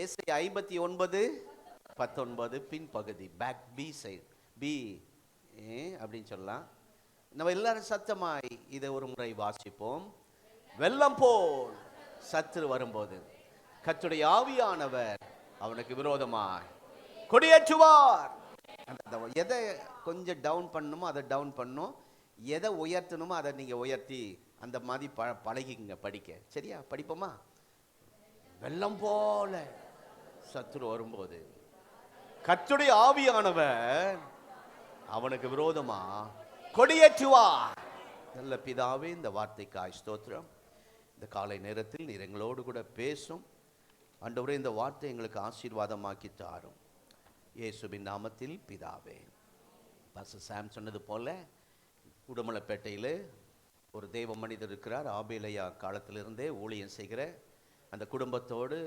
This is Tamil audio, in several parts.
ஏசாயா 59:19 பின்பகுதி, பேக் பி சைடு, பி அப்படின்னு சொல்லலாம். நம்ம எல்லாரும் சத்தமாய் இதை ஒரு முறை வாசிப்போம். வெள்ளம் போல் சத்துரு வரும்போது கர்த்தருடைய ஆவியானவர் அவனுக்கு விரோதமாய் கொடியேற்றுவார். எதை கொஞ்சம் டவுன் பண்ணணுமோ அதை டவுன் பண்ணும், எதை உயர்த்தணுமோ அதை நீங்க உயர்த்தி அந்த மாதிரி பழகிங்க படிக்க. சரியா? படிப்போமா? வெள்ளம் போல சத்துரு வரும்போது கர்த்தருடைய ஆவியானவர் அவனுக்கு விரோதமா கொடியேற்றுவார். நல்ல பிதாவே, இந்த வார்த்தைக்காய் ஸ்தோத்திரம். இந்த காலை நேரத்தில் நீர் எங்களோடு கூட பேசும் ஆண்டவரே. இந்த வார்த்தை எங்களுக்கு ஆசீர்வாதமாக்கி தாரும் இயேசுவின் நாமத்தில் பிதாவே. பாஸ்டர் சாம் சொன்னது போல உடுமலைப்பேட்டையில் ஒரு தெய்வ மனிதர் இருக்கிறார். ஆபேலையா காலத்திலிருந்தே ஊழியம் செய்கிற அந்த குடும்பத்தோடு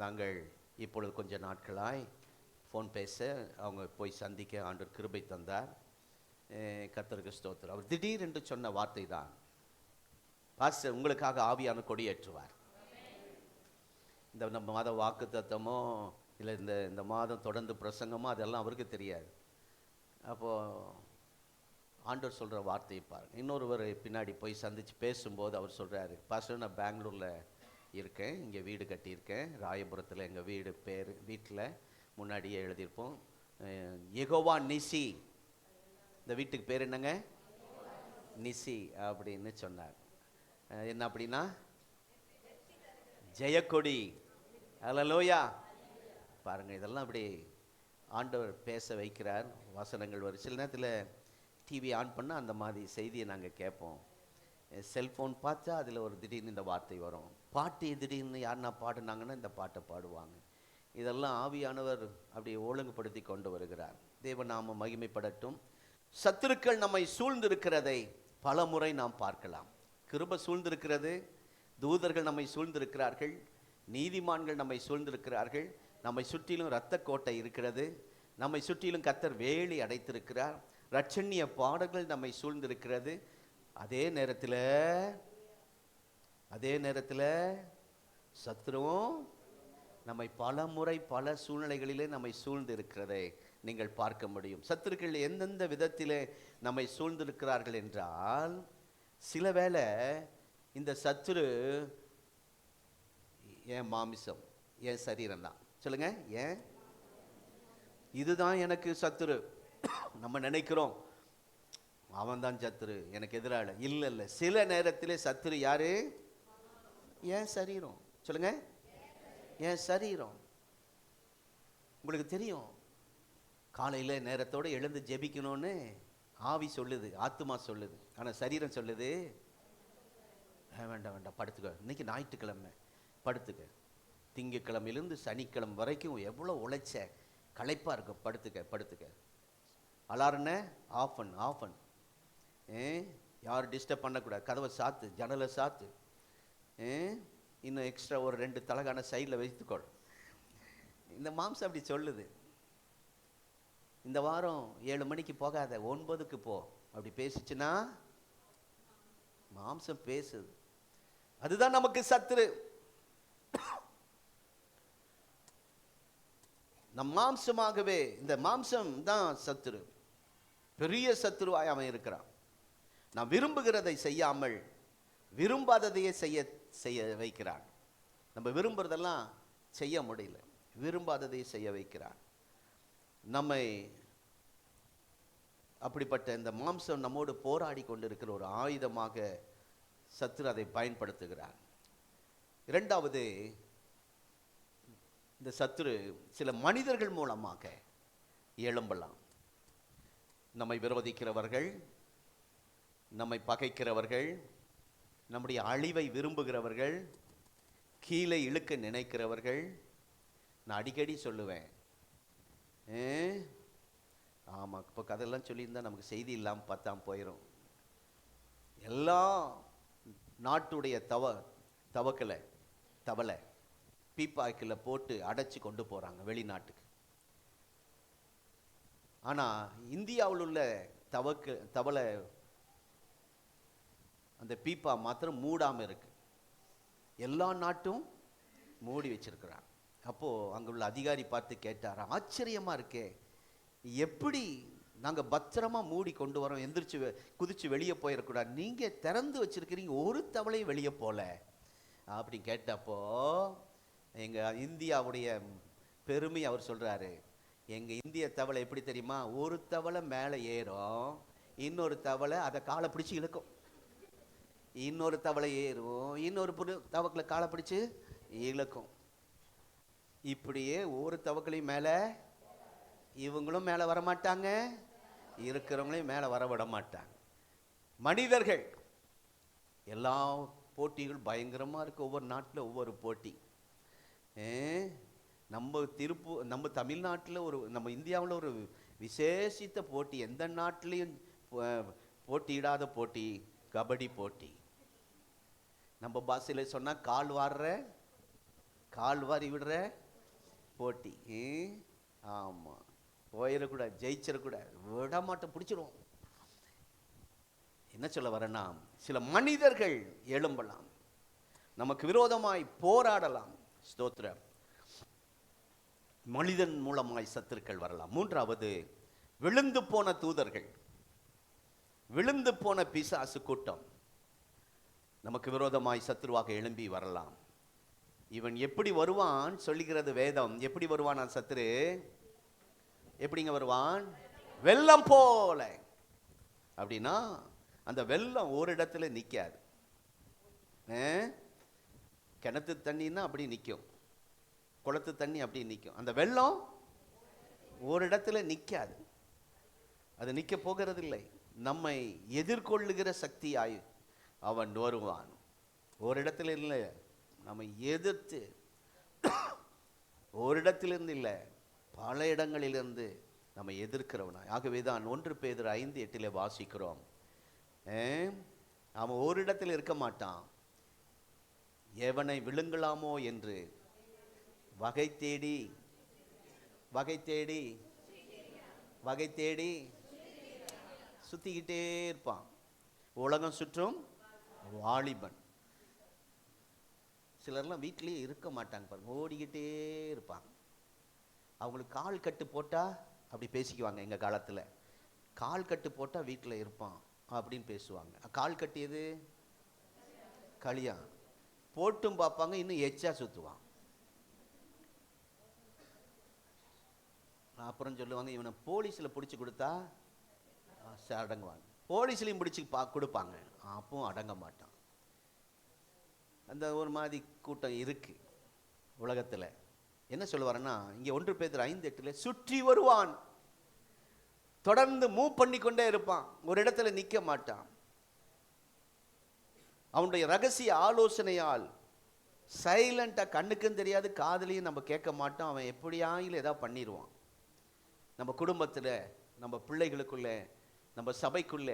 நாங்கள் இப்பொழுது கொஞ்ச நாட்களாய் ஃபோன் பேச, அவங்க போய் சந்திக்க ஆண்டவர் கிருபை தந்தார். கர்த்தருக்கு ஸ்தோத்திரம். அவர் திடீரென்று சொன்ன வார்த்தை தான், பாஸ்டர் உங்களுக்காக ஆவியான கொடியேற்றுவார். இந்த நம்ம மாத வாக்கு தத்தமோ இல்லை இந்த மாதம் தொடர்ந்து பிரசங்கமோ அதெல்லாம் அவருக்கு தெரியாது. அப்போது ஆண்டவர் சொல்கிற வார்த்தையை பாருங்கள். இன்னொருவர் பின்னாடி போய் சந்தித்து பேசும்போது அவர் சொல்கிறாரு, பாஸ்டர் நான் பெங்களூரில் இருக்கேன், இங்கே வீடு கட்டியிருக்கேன், ராயபுரத்தில் எங்கள் வீடு பேர் வீட்டில் முன்னாடியே எழுதியிருப்போம், யெகோவா நிசி. இந்த வீட்டுக்கு பேர் என்னங்க? நிசி அப்படின்னு சொன்னார். என்ன அப்படின்னா ஜெயக்கொடி. அல்லேலூயா. பாருங்கள், இதெல்லாம் அப்படி ஆண்டவர் பேச வைக்கிறார். வசனங்கள் வரும். சில நேரத்தில் டிவி ஆன் பண்ணால் அந்த மாதிரி செய்தியை நாங்கள் கேட்போம். செல்ஃபோன் பார்த்தா அதில் ஒரு திடீர்னு இந்த வார்த்தை வரும். பாட்டு திடீர்னு யாருன்னா பாடுனாங்கன்னா இந்த பாட்டை பாடுவாங்க. இதெல்லாம் ஆவியானவர் அப்படி ஒழுங்குபடுத்தி கொண்டு வருகிறார். தேவநாமம் மகிமைப்படட்டும். சத்துருக்கள் நம்மை சூழ்ந்திருக்கிறதை பல முறை நாம் பார்க்கலாம். கிருபை சூழ்ந்திருக்கிறது, தூதர்கள் நம்மை சூழ்ந்திருக்கிறார்கள், நீதிமான்கள் நம்மை சூழ்ந்திருக்கிறார்கள், நம்மை சுற்றிலும் இரத்த கோட்டை இருக்கிறது, நம்மை சுற்றிலும் கர்த்தர் வேலி அடைத்திருக்கிறார், இரட்சணிய பாடல்கள் நம்மை சூழ்ந்திருக்கிறது. அதே நேரத்தில் சத்துருவும் நம்மை பல முறை பல சூழ்நிலைகளிலே நம்மை சூழ்ந்து இருக்கிறதை நீங்கள் பார்க்க முடியும். சத்துருக்கள் எந்தெந்த விதத்திலே நம்மை சூழ்ந்திருக்கிறார்கள் என்றால், சில வேளை இந்த சத்துரு என் மாமிசம், என் சரீரம் தான். சொல்லுங்க, ஏன் இதுதான் எனக்கு சத்துரு. நம்ம நினைக்கிறோம் அவன் தான் சத்துரு, எனக்கு எதிராக. இல்லை, சில நேரத்திலே சத்துரு யாரு? என் சரீரம். சொல்லுங்க, என் சரீரம். உங்களுக்கு தெரியும், காலையில் நேரத்தோடு எழுந்து ஜெபிக்கணும்னு ஆவி சொல்லுது, ஆத்துமா சொல்லுது. ஆனால் சரீரம் சொல்லுது வேண்டாம் படுத்துக்க, இன்னைக்கு ஞாயிற்றுக்கிழமை படுத்துக்க, திங்கக்கிழமையிலிருந்து சனிக்கிழமை வரைக்கும் எவ்வளோ உழைச்ச, களைப்பாக இருக்கும், படுத்துக்க. அலாரண்ண ஆஃப் பண்ணு, யாரும் டிஸ்டர்ப் பண்ணக்கூடாது, கதவை சாத்து, ஜன்னலை சாத்து, இன்னும் எக்ஸ்ட்ரா ஒரு 2 தலகான சைடில் வைத்துக்கொள். இந்த மாம்சம் அப்படி சொல்லுது. இந்த வாரம் 7 மணிக்கு போகாத, 9க்கு போ, அப்படி பேசிச்சுன்னா மாம்சம் பேசுது. அதுதான் நமக்கு சத்துரு. நம் மாம்சமாகவே, இந்த மாம்சம் தான் சத்துரு, பெரிய சத்துருவாய் அவன் இருக்கிறான். நான் விரும்புகிறதை செய்யாமல் விரும்பாததையே செய்ய வைக்கிறான். நம்ம விரும்புறதெல்லாம் செய்ய முடியல, விரும்பாததையே செய்ய வைக்கிறான் நம்மை. அப்படிப்பட்ட இந்த மாம்சம் நம்மோடு போராடி கொண்டிருக்கிற ஒரு ஆயுதமாக சத்துரு அதை பயன்படுத்துகிறார். இரண்டாவது, இந்த சத்துரு சில மனிதர்கள் மூலமாக எழும்பலாம். நம்மை விரோதிக்கிறவர்கள், நம்மை பகைக்கிறவர்கள், நம்முடைய அழிவை விரும்புகிறவர்கள், கீழே இழுக்க நினைக்கிறவர்கள். நான் அடிக்கடி சொல்லுவேன், ஆமாம், இப்போ கதையெல்லாம் சொல்லியிருந்தால் நமக்கு செய்தி இல்லாமல் பார்த்தாம போயிடும். எல்லாம் நாட்டுடைய தவளை பீப்பாக்கில் போட்டு அடைச்சி கொண்டு போகிறாங்க வெளிநாட்டுக்கு. ஆனால் இந்தியாவில் உள்ள தவளை அந்த பீப்பா மாத்திரம் மூடாமல் இருக்கு. எல்லா நாட்டும் மூடி வச்சிருக்கிறாங்க. அப்போ அங்குள்ள அதிகாரி பார்த்து கேட்டார், ஆச்சரியமா இருக்கே, எப்படி நாங்கள் பத்திரமா மூடி கொண்டு வரோம், எந்திரிச்சு குதிச்சு வெளியே போயிடக்கூடாது, நீங்க திறந்து வச்சிருக்கிறீங்க, ஒரு தவளையும் வெளியே போல அப்படி கேட்டப்போ எங்க இந்தியாவுடைய பெருமை அவர் சொல்றாரு. எங்க இந்திய தவளை எப்படி தெரியுமா, ஒரு தவளை மேலே ஏறும், இன்னொரு தவளை அதை காலை பிடிச்சி இழுக்கும், இன்னொரு தவளை ஏறும், இன்னொரு தவக்களை காலை பிடிச்சு இழுக்கும். இப்படியே ஒரு தவக்களையும் மேலே இவங்களும் மேலே வரமாட்டாங்க, இருக்கிறவங்களையும் மேலே வர விட மாட்டாங்க. மனிதர்கள் எல்லா போட்டிகள் பயங்கரமா இருக்கு, ஒவ்வொரு நாட்டில் ஒவ்வொரு போட்டி. நம்ம தமிழ்நாட்டில் நம்ம இந்தியாவில் ஒரு விசேஷித்த போட்டி, எந்த நாட்டிலையும் போட்டியிடாத போட்டி கபடி போட்டி. நம்ம பாஷையில் சொன்னா கால் வாரி விடுற போட்டி. ஆமா, போயிடக்கூடாது, ஜெயிச்சிடக்கூடாது, விட மாட்டோம், பிடிச்சிருவோம். என்ன சொல்ல வரேன்னா, சில மனிதர்கள் எழும்பலாம், நமக்கு விரோதமாய் போராடலாம். ஸ்தோத்திரம். மனிதன் மூலமாய் சத்துருக்கள் வரலாம். மூன்றாவது, விழுந்து போன தூதர்கள், விழுந்து போன பிசாசு கூட்டம் நமக்கு விரோதமாய் சத்துருவாக எழும்பி வரலாம். இவன் எப்படி வருவான் சொல்லுகிறது வேதம். எப்படி வருவான் சத்துரு? எப்படிங்க வருவான்? வெள்ளம் போல. அப்படின்னா அந்த வெள்ளம் ஒரு இடத்துல நிற்காது. கிணத்து தண்ணின்னா அப்படி நிற்கும், குளத்து தண்ணி அப்படி நிற்கும். அந்த வெள்ளம் ஒரு இடத்துல நிற்காது, அது நிற்க போகிறது இல்லை. நம்மை எதிர்கொள்ளுகிற சக்தியாய் அவன் வருவான். ஒரு இடத்துல இல்லை, நம்மை எதிர்த்து, ஒரு இடத்திலிருந்து இல்லை, பல இடங்களிலிருந்து நம்ம எதிர்க்கிறவனாய். ஆகவேதான் 1 பேதுரு 5:8 வாசிக்கிறோம், அவன் ஒரு இடத்தில் இருக்க மாட்டான், எவனை விழுங்கலாமோ என்று வகை தேடி சுத்திக்கிட்டே இருப்பான். உலகம் சுற்றும் வாலிபன். சிலர்லாம் வீட்டிலேயே இருக்க மாட்டாங்க பாருங்க, ஓடிக்கிட்டே இருப்பாங்க. அவங்களுக்கு கால் கட்டு போட்டா அப்படி பேசிக்குவாங்க. எங்க காலத்துல கால் கட்டு போட்டா வீட்டில் இருப்பான் அப்படின்னு பேசுவாங்க. கால் கட்டியது களியா போட்டும் பார்ப்பாங்க, இன்னும் எச்சா சுத்துவான். அப்புறம் சொல்லுவாங்க, இவனை போலீஸில் பிடிச்சி கொடுத்தா அடங்குவாங்க. போலீஸ்லையும் பிடிச்சி கொடுப்பாங்க, அப்பவும் அடங்க மாட்டான். அந்த ஒரு மாதிரி கூட்டம் இருக்கு உலகத்தில். என்ன சொல்லுவாருன்னா, இங்கே 1 பேதுரு 5:8 சுற்றி வருவான், தொடர்ந்து மூவ் பண்ணி கொண்டே இருப்பான், ஒரு இடத்துல நிற்க மாட்டான். அவனுடைய ரகசிய ஆலோசனையால் சைலண்டா, கண்ணுக்கும் தெரியாது, காதலையும் நம்ம கேட்க மாட்டோம், அவன் எப்படியாயிலும் ஏதாவது பண்ணிடுவான். நம்ம குடும்பத்தில், நம்ம பிள்ளைகளுக்குள்ள, நம்ம சபைக்குள்ள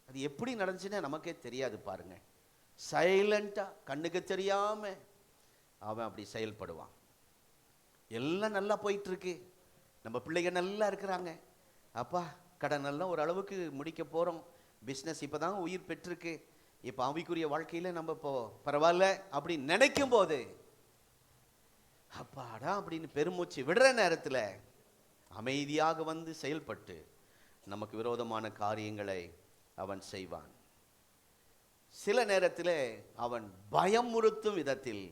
அது எப்படி நடந்துச்சுன்னா நமக்கே தெரியாது பாருங்க. சைலண்டா, கண்ணுக்கு தெரியாம அவன் அப்படி செயல்படுவான். எல்லாம் நல்லா போயிட்டு இருக்கு, நம்ம பிள்ளைங்க நல்லா இருக்கிறாங்க, அப்பா கடன் எல்லாம் ஒரு அளவுக்கு முடிக்க போறோம், பிஸ்னஸ் இப்பதான் உயிர் பெற்றிருக்கு, இப்போ ஆவிக்குரிய வாழ்க்கையில நம்ம இப்போ பரவாயில்ல அப்படி நினைக்கும் போது, அப்பாடா அப்படின்னு பெருமூச்சு விடுற நேரத்தில் அமைதியாக வந்து செயல்பட்டு நமக்கு விரோதமான காரியங்களை அவன் செய்வான். சில நேரத்தில் அவன் பயமுறுத்தும் விதத்தில்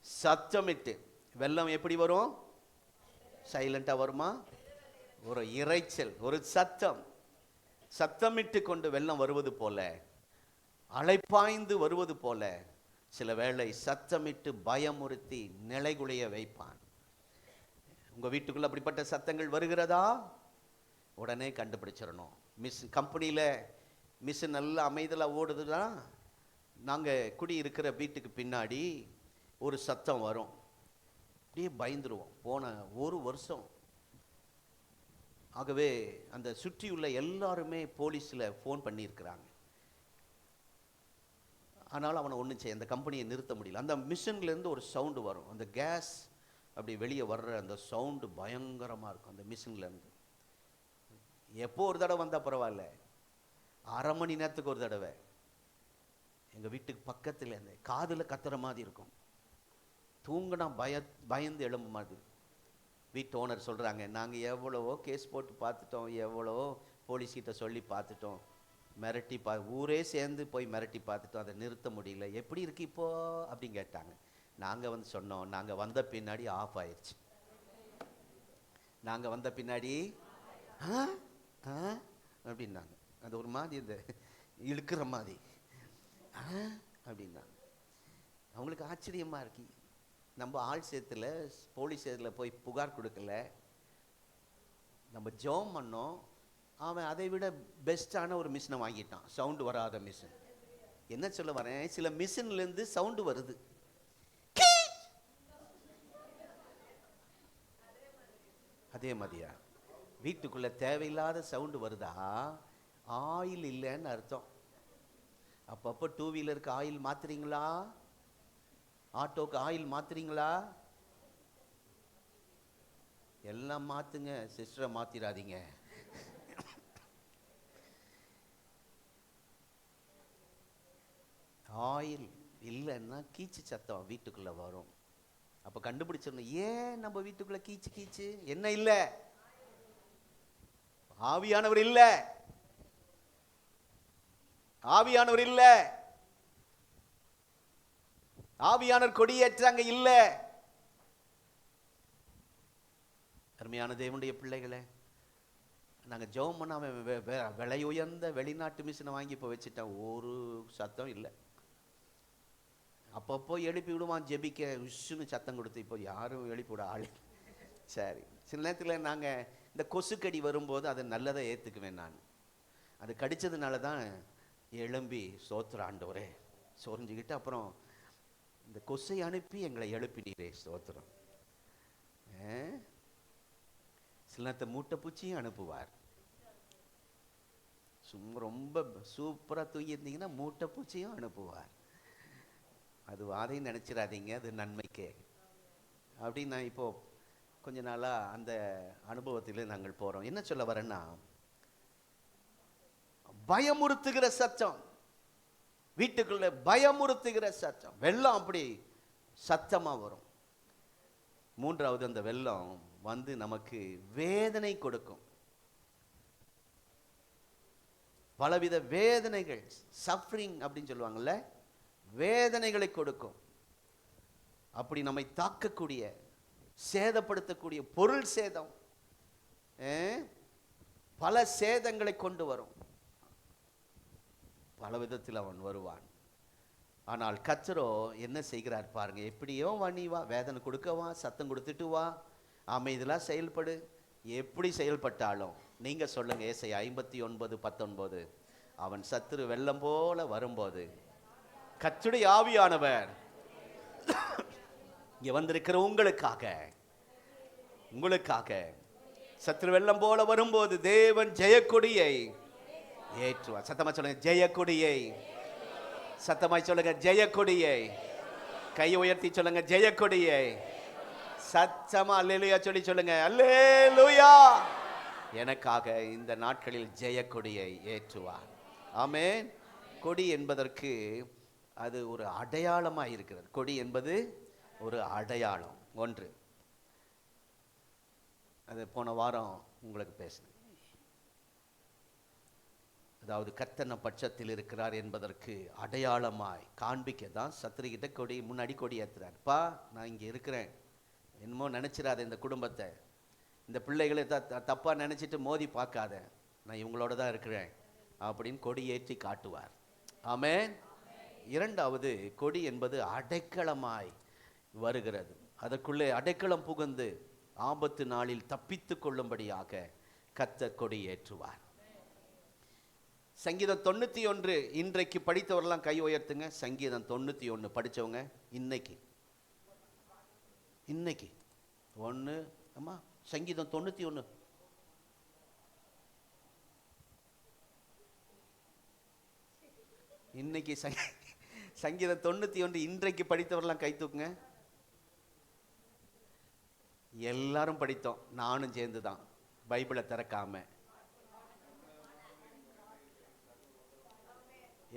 சத்தமிட்டு, வெள்ளம் எப்படி வரும்? சைலண்டா வருமா? ஒரு இரைச்சல், ஒரு சத்தமிட்டு கொண்டு வெள்ளம் வருவது போல, அலைப்பாய்ந்து வருவது போல சில வேளை சத்தமிட்டு பயமுறுத்தி நிலைகுலைய வைப்பான். உங்க வீட்டுக்குள்ள அப்படிப்பட்ட சத்தங்கள் வருகிறதா? உடனே கண்டுபிடிச்சிடணும். கம்பெனியில மிஷின் நல்லா அமைதலாக ஓடுதுன்னா, நாங்கள் குடி இருக்கிற வீட்டுக்கு பின்னாடி ஒரு சத்தம் வரும், அப்படியே பயந்துருவோம். போன ஒரு வருஷம் ஆகவே அந்த சுற்றியுள்ள எல்லாருமே போலீஸில் ஃபோன் பண்ணியிருக்கிறாங்க. ஆனாலும் அவனை ஒன்றும் செய்ய, அந்த கம்பெனியை நிறுத்த முடியல. அந்த மிஷின்லேருந்து ஒரு சவுண்டு வரும், அந்த கேஸ் அப்படி வெளியே வர்ற அந்த சவுண்டு பயங்கரமாக இருக்கும் அந்த மிஷின்லேருந்து. எப்போ ஒரு தடவை வந்தால் பரவாயில்ல, அரை மணி நேரத்துக்கு ஒரு தடவை எங்கள் வீட்டுக்கு பக்கத்தில் அந்த காதில் கத்துற மாதிரி இருக்கும், தூங்கினா பயந்து எழும்ப மாதிரி. வீட்டு ஓனர் சொல்கிறாங்க, நாங்கள் எவ்வளவோ கேஸ் போட்டு பார்த்துட்டோம், எவ்வளவோ போலீஸ்கிட்ட சொல்லி பார்த்துட்டோம், மிரட்டி ஊரே சேர்ந்து போய் மிரட்டி பார்த்துட்டோம், அதை நிறுத்த முடியல, எப்படி இருக்கு இப்போ அப்படின்னு கேட்டாங்க. நாங்கள் வந்து சொன்னோம், நாங்கள் வந்த பின்னாடி ஆஃப் ஆயிடுச்சு. நாங்கள் வந்த பின்னாடி அப்படின்னாங்க. அது ஒரு மாதிரி இந்த இழுக்கிற மாதிரி அப்படின்னாங்க. அவங்களுக்கு ஆச்சரியமாக இருக்கு. நம்ம ஆள் சேத்துல போலீஸ் சேத்துல போய் புகார் கொடுக்கல, நம்ம ஜெபம் பண்ணோம், அவன் அதை விட பெஸ்டான ஒரு மிஷினை வாங்கிட்டான், சவுண்டு வராத மிஷின். என்ன சொல்ல வரேன், சில மிஷின்லேருந்து சவுண்டு வருது. அதே மாதிரியா வீட்டுக்குள்ள தேவையில்லாத சவுண்டு வருதா, ஆயில் இல்லைன்னு அர்த்தம். அப்பப்போ 2 வீலருக்கு ஆயில் மாத்துறீங்களா, ஆட்டோக்கு ஆயில் மாத்துறீங்களா? எல்லாம் மாத்துங்க, சிஸ்டரை மாத்திராதீங்க. ஆயில் இல்லைன்னா கீச்சு சத்தம் வீட்டுக்குள்ள வரும். அப்ப கண்டுபிடிச்சிடணும், ஏன் நம்ம வீட்டுக்குள்ள கீச்சு கீச்சு என்ன இல்ல, ஆவியானவர் இல்ல, ஆவியானவர் இல்ல, ஆவியானவர் கொடியேற்றாங்க இல்ல. அருமையான தேவனுடைய பிள்ளைகளே, நாங்கள் ஜெபம் பண்ண விலை உயர்ந்த வெளிநாட்டு மிஷினை வாங்கி இப்போ வச்சுட்டேன், ஒரு சத்தம் இல்லை. அப்பப்போ எழுப்பி விடுவான் ஜெபிக்க, உஷ்ஷுன்னு சத்தம் கொடுத்து இப்போ யாரும் எழுப்பி விட ஆள். சரி, சில நேரத்தில் நாங்கள் இந்த கொசுக்கடி வரும்போது அதை நல்லதை ஏற்றுக்குவேன். நான் அது கடித்ததுனால தான் எழும்பி ஸ்தோத்திர ஆண்டவரே சொரிஞ்சுக்கிட்டு, அப்புறம் இந்த கொசை அனுப்பி எங்களை எழுப்பினீரே ஸ்தோத்திரம். சில நேரத்தை மூட்டைப்பூச்சியும் அனுப்புவார். சும்மா ரொம்ப சூப்பராக தூங்கியிருந்தீங்கன்னா மூட்டைப்பூச்சியும் அனுப்புவார். அது அதையும் நினச்சிடாதீங்க, அது நன்மைக்கே. அப்படின்னு நான் இப்போ கொஞ்ச நாளாக அந்த அனுபவத்தில் நாங்கள் போகிறோம். என்ன சொல்ல வரேன்னா, பயமுறுத்துகிற சத்தம், வீட்டுக்குள்ள பயமுறுத்துகிற சத்தம், வெள்ளம் அப்படி சத்தமா வரும். 3வது, அந்த வெள்ளம் வந்து நமக்கு வேதனை கொடுக்கும், பலவித வேதனைகள், சஃபரிங் அப்படின்னு சொல்லுவாங்கல்ல, வேதனைகளை கொடுக்கும். அப்படி நம்மை தாக்கக்கூடிய, சேதப்படுத்தக்கூடிய, பொருள் சேதம், பல சேதங்களை கொண்டு வரும். பல விதத்தில் அவன் வருவான். ஆனால் கர்த்தரோ என்ன செய்கிறார் பாருங்க, எப்படியோ வா, வேதனை கொடுக்கவா, சத்தம் கொடுத்துட்டு வா, அமைதியெல்லாம் செயல்படு. எப்படி செயல்பட்டாலும் நீங்க சொல்லுங்க, ஏசாயா 59:19, அவன் சத்துரு வெள்ளம் போல வரும்போது கர்த்தருடைய ஆவியானவர் இங்க வந்திருக்கிற உங்களுக்காக சத்துரு வெள்ளம் போல வரும்போது தேவன் ஜெயக்கொடியை ஏற்றுவார். சத்தமா சொல்லுங்க, ஜெயக்கொடியை. சத்தமாய் சொல்லுங்க, ஜெயக்கொடியை. கை உயர்த்தி சொல்லுங்க, ஜெயக்கொடியை. சத்தமா அல்லேலூயா சொல்லி சொல்லுங்க, அல்லேலூயா. எனக்காக இந்த நாட்களில் ஜெயக்கொடியை ஏற்றுவார். ஆமென். கொடி என்பதற்கு அது ஒரு அடையாளமாக இருக்கிறது. கொடி என்பது ஒரு அடையாளம். ஒன்று, அது போன வாரம் உங்களுக்கு பேசினேன். அதாவது கர்த்தர் நம் பட்சத்தில் இருக்கிறார் என்பதற்கு அடையாளமாய் காண்பிக்க தான் சத்துருகிட்ட கொடி, முன்னாடி கொடி ஏற்றுறார். பா, நான் இங்கே இருக்கிறேன், என்னமோ நினச்சிடாத, இந்த குடும்பத்தை, இந்த பிள்ளைகளை தப்பாக நினச்சிட்டு மோதி பார்க்காத, நான் இவங்களோட தான் இருக்கிறேன் அப்படின்னு கொடி ஏற்றி காட்டுவார். ஆமென். 2வது, கொடி என்பது அடைக்கலமாய் வருகிறது. அதற்குள்ளே அடைக்கலம் புகுந்து ஆபத்து நாளில் தப்பித்து கொள்ளும்படியாக கர்த்தர் கொடி ஏற்றுவார். சங்கீதம் 91 இன்றைக்கு படித்தவரெல்லாம் கை உயர்த்துங்க. சங்கீதம் 91 படித்தவங்க இன்னைக்கு ஒன்று, அம்மா சங்கீதம் 91 இன்னைக்கு சங்கீதம் 91 இன்றைக்கு படித்தவரெல்லாம் கை தூக்குங்க. எல்லாரும் படித்தோம், நானும் சேர்ந்து தான், பைபிளை திறக்காம.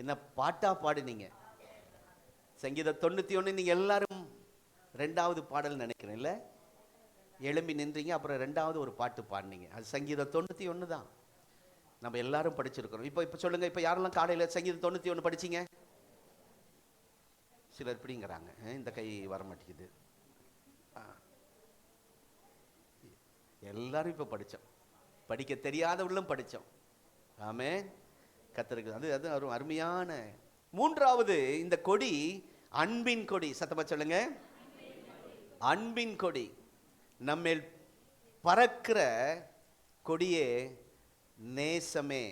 என்ன பாட்டா பாடுனீங்க? சங்கீதம் 91 நீங்க எல்லாரும் 2வது பாடல் நினைக்கிறேன் இல்லை, எழும்பி நின்றீங்க, அப்புறம் 2வது ஒரு பாட்டு பாடினீங்க. அது சங்கீதம் 91 தான். நம்ம எல்லாரும் படிச்சிருக்கிறோம். இப்போ சொல்லுங்க, இப்போ யாரெல்லாம் காலையில் சங்கீதம் 91 படிச்சீங்க? சிலர் இப்படிங்கிறாங்க, இந்த கை வர மாட்டேங்குது. எல்லாரும் இப்போ படித்தோம், படிக்க தெரியாதவர்களும் படித்தோம். ஆமே, கத்தருக்கு அது அது ஒரு அருமையான. 3வது, இந்த கொடி அன்பின் கொடி. சத்தமா சொல்லுங்க, அன்பின் கொடி. நம்மேல் பறக்கிற கொடியே நேசமே,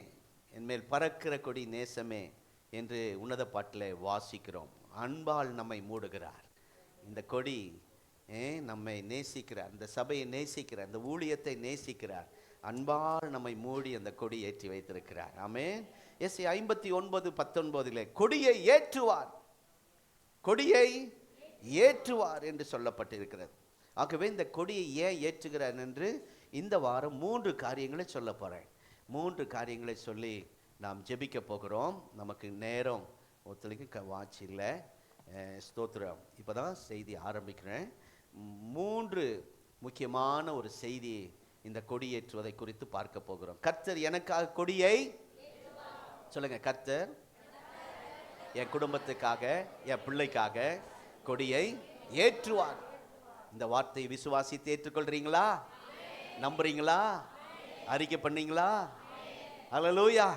என்மேல் பறக்கிற கொடி நேசமே என்று உன்னத பாட்டில் வாசிக்கிறோம். அன்பால் நம்மை மூடுகிறார் இந்த கொடி. நம்மை நேசிக்கிறார், இந்த சபையை நேசிக்கிறார், இந்த ஊழியத்தை நேசிக்கிறார். அன்பால் நம்மை மூடி அந்த கொடி ஏற்றி வைத்திருக்கிறார். ஆமென். எஸ்ஐ 59:19 கொடியை ஏற்றுவார், கொடியை ஏற்றுவார் என்று சொல்லப்பட்டிருக்கிறது. ஆகவே இந்த கொடியை ஏன் ஏற்றுகிறார் என்று இந்த வாரம் 3 காரியங்களை சொல்ல போகிறேன். 3 காரியங்களை சொல்லி நாம் ஜெபிக்க போகிறோம். நமக்கு நேரம் ஒத்துழைக்க வாட்ச் இல்லை. ஸ்தோத்திரம். இப்போ தான் செய்தி ஆரம்பிக்கிறேன். 3 முக்கியமான ஒரு செய்தி இந்த கொடியேற்றுவதை குறித்து பார்க்க போகிறோம். கர்த்தர் எனக்காக கொடியை சொல்லுங்க, கர்த்தர் என் குடும்பத்துக்காக, என் பிள்ளைக்காக கொடியை ஏற்றுவார். இந்த வார்த்தையை விசுவாசித்து ஏற்றுக்கொள்றீங்களா? நம்புறீங்களா? அறிக்கை பண்ணீங்களா? அல்லேலூயா.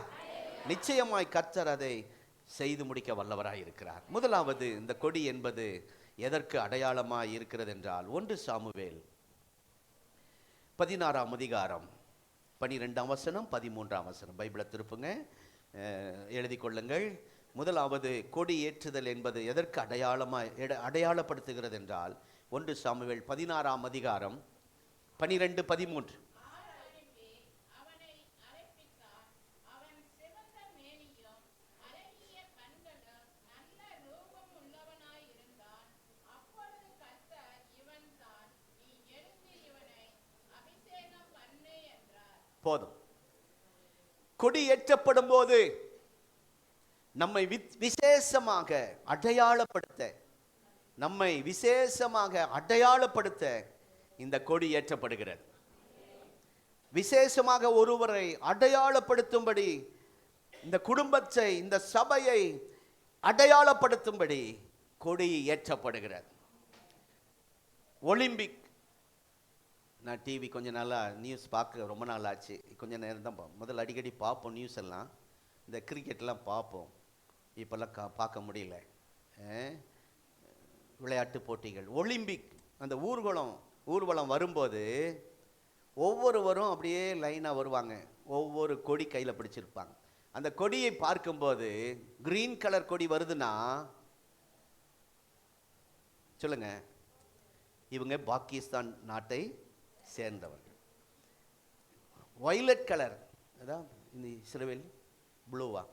நிச்சயமாய் கர்த்தர் அதை செய்து முடிக்க வல்லவராய் இருக்கிறார். முதலாவது, இந்த கொடி என்பது எதற்கு அடையாளமாய் இருக்கிறது என்றால் 1 சாமுவேல் 16ஆம் அதிகாரம் 12ஆம் வசனம் 13ஆம் வசனம். பைபிளை திருப்புங்க, எழுதி கொள்ளுங்கள். முதலாவது, கொடி ஏற்றுதல் என்பது எதற்கு அடையாளப்படுத்துகிறது என்றால் 1 சாமுவேல் 16ஆம் அதிகாரம் 12, 13. போதும். கொடி ஏற்றப்படும் போது நம்மை விசேஷமாக அடையாளப்படுத்த, நம்மை விசேஷமாக அடையாளப்படுத்த இந்த கொடி ஏற்றப்படுகிறது. விசேஷமாக ஒருவரை அடையாளப்படுத்தும்படி, இந்த குடும்பத்தை, இந்த சபையை அடையாளப்படுத்தும்படி கொடி ஏற்றப்படுகிறது. ஒலிம்பிக், நான் டிவி கொஞ்சம் நாளாக நியூஸ் பார்க்க ரொம்ப நாள் ஆச்சு. கொஞ்சம் நேரம் தான் முதல்ல அடிக்கடி பார்ப்போம் நியூஸ் எல்லாம். இந்த கிரிக்கெட்லாம் பார்ப்போம், இப்போல்லாம் பார்க்க முடியல. விளையாட்டு போட்டிகள், ஒலிம்பிக், அந்த ஊர்வலம் வரும்போது ஒவ்வொருவரும் அப்படியே லைனாக வருவாங்க. ஒவ்வொரு கொடி கையில் பிடிச்சிருப்பாங்க. அந்த கொடியை பார்க்கும்போது கிரீன் கலர் கொடி வருதுன்னா சொல்லுங்க, இவங்க பாகிஸ்தான் நாட்டை சேர்ந்தவர்கள். வயலட் கலர், அதான் இந்த இஸ்ரேல் ப்ளூவா,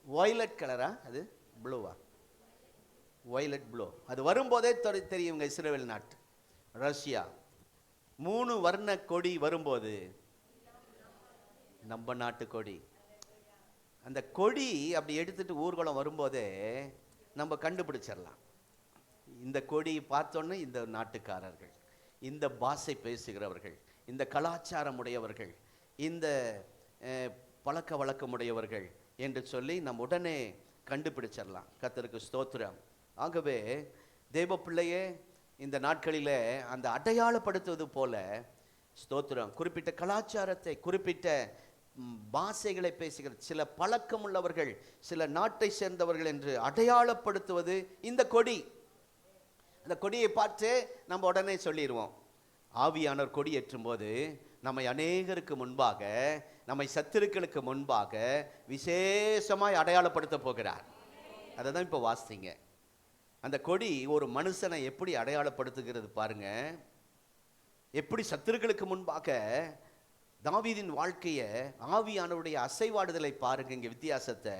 வயலட் கலரா, அது ப்ளூவா, வயலட் ப்ளூ. அது வரும்போதே தெரியும் இஸ்ரேல் நாட்டு. ரஷ்யா, 3 வர்ண கொடி வரும்போது நம்ம நாட்டு கொடி. அந்த கொடி அப்படி எடுத்துட்டு ஊர்வலம் வரும்போதே நம்ம கண்டுபிடிச்சிடலாம். இந்த கொடி பார்த்தோன்னே இந்த நாட்டுக்காரர்கள், இந்த பாஷை பேசுகிறவர்கள், இந்த கலாச்சாரம் உடையவர்கள், இந்த பழக்க வழக்கமுடையவர்கள் என்று சொல்லி நம்ம உடனே கண்டுபிடிச்சிடலாம். கர்த்தருக்கு ஸ்தோத்திரம். ஆகவே தேவ பிள்ளையே, இந்த நாட்களில் அந்த அடையாளப்படுத்துவது போல ஸ்தோத்திரம், குறிப்பிட்ட கலாச்சாரத்தை, குறிப்பிட்ட பாஷைகளை பேசுகிற சில பழக்கம் உள்ளவர்கள், சில நாட்டை சேர்ந்தவர்கள் என்று அடையாளப்படுத்துவது இந்த கொடி. அந்த கொடியை பார்த்து நம்ம உடனே சொல்லிடுவோம். ஆவியானவர் கொடி ஏற்றும் போது நம்மை அநேகருக்கு முன்பாக, நம்மை சத்துருக்களுக்கு முன்பாக விசேஷமாய் அடையாளப்படுத்த போகிறார். அதை தான் இப்போ வாசித்தீங்க. அந்த கொடி ஒரு மனுஷனை எப்படி அடையாளப்படுத்துகிறது பாருங்க. எப்படி சத்துருக்களுக்கு முன்பாக தாவீதின் வாழ்க்கையை, ஆவியானவருடைய அசைவாடுதலை பாருங்க. இங்கே வித்தியாசத்தை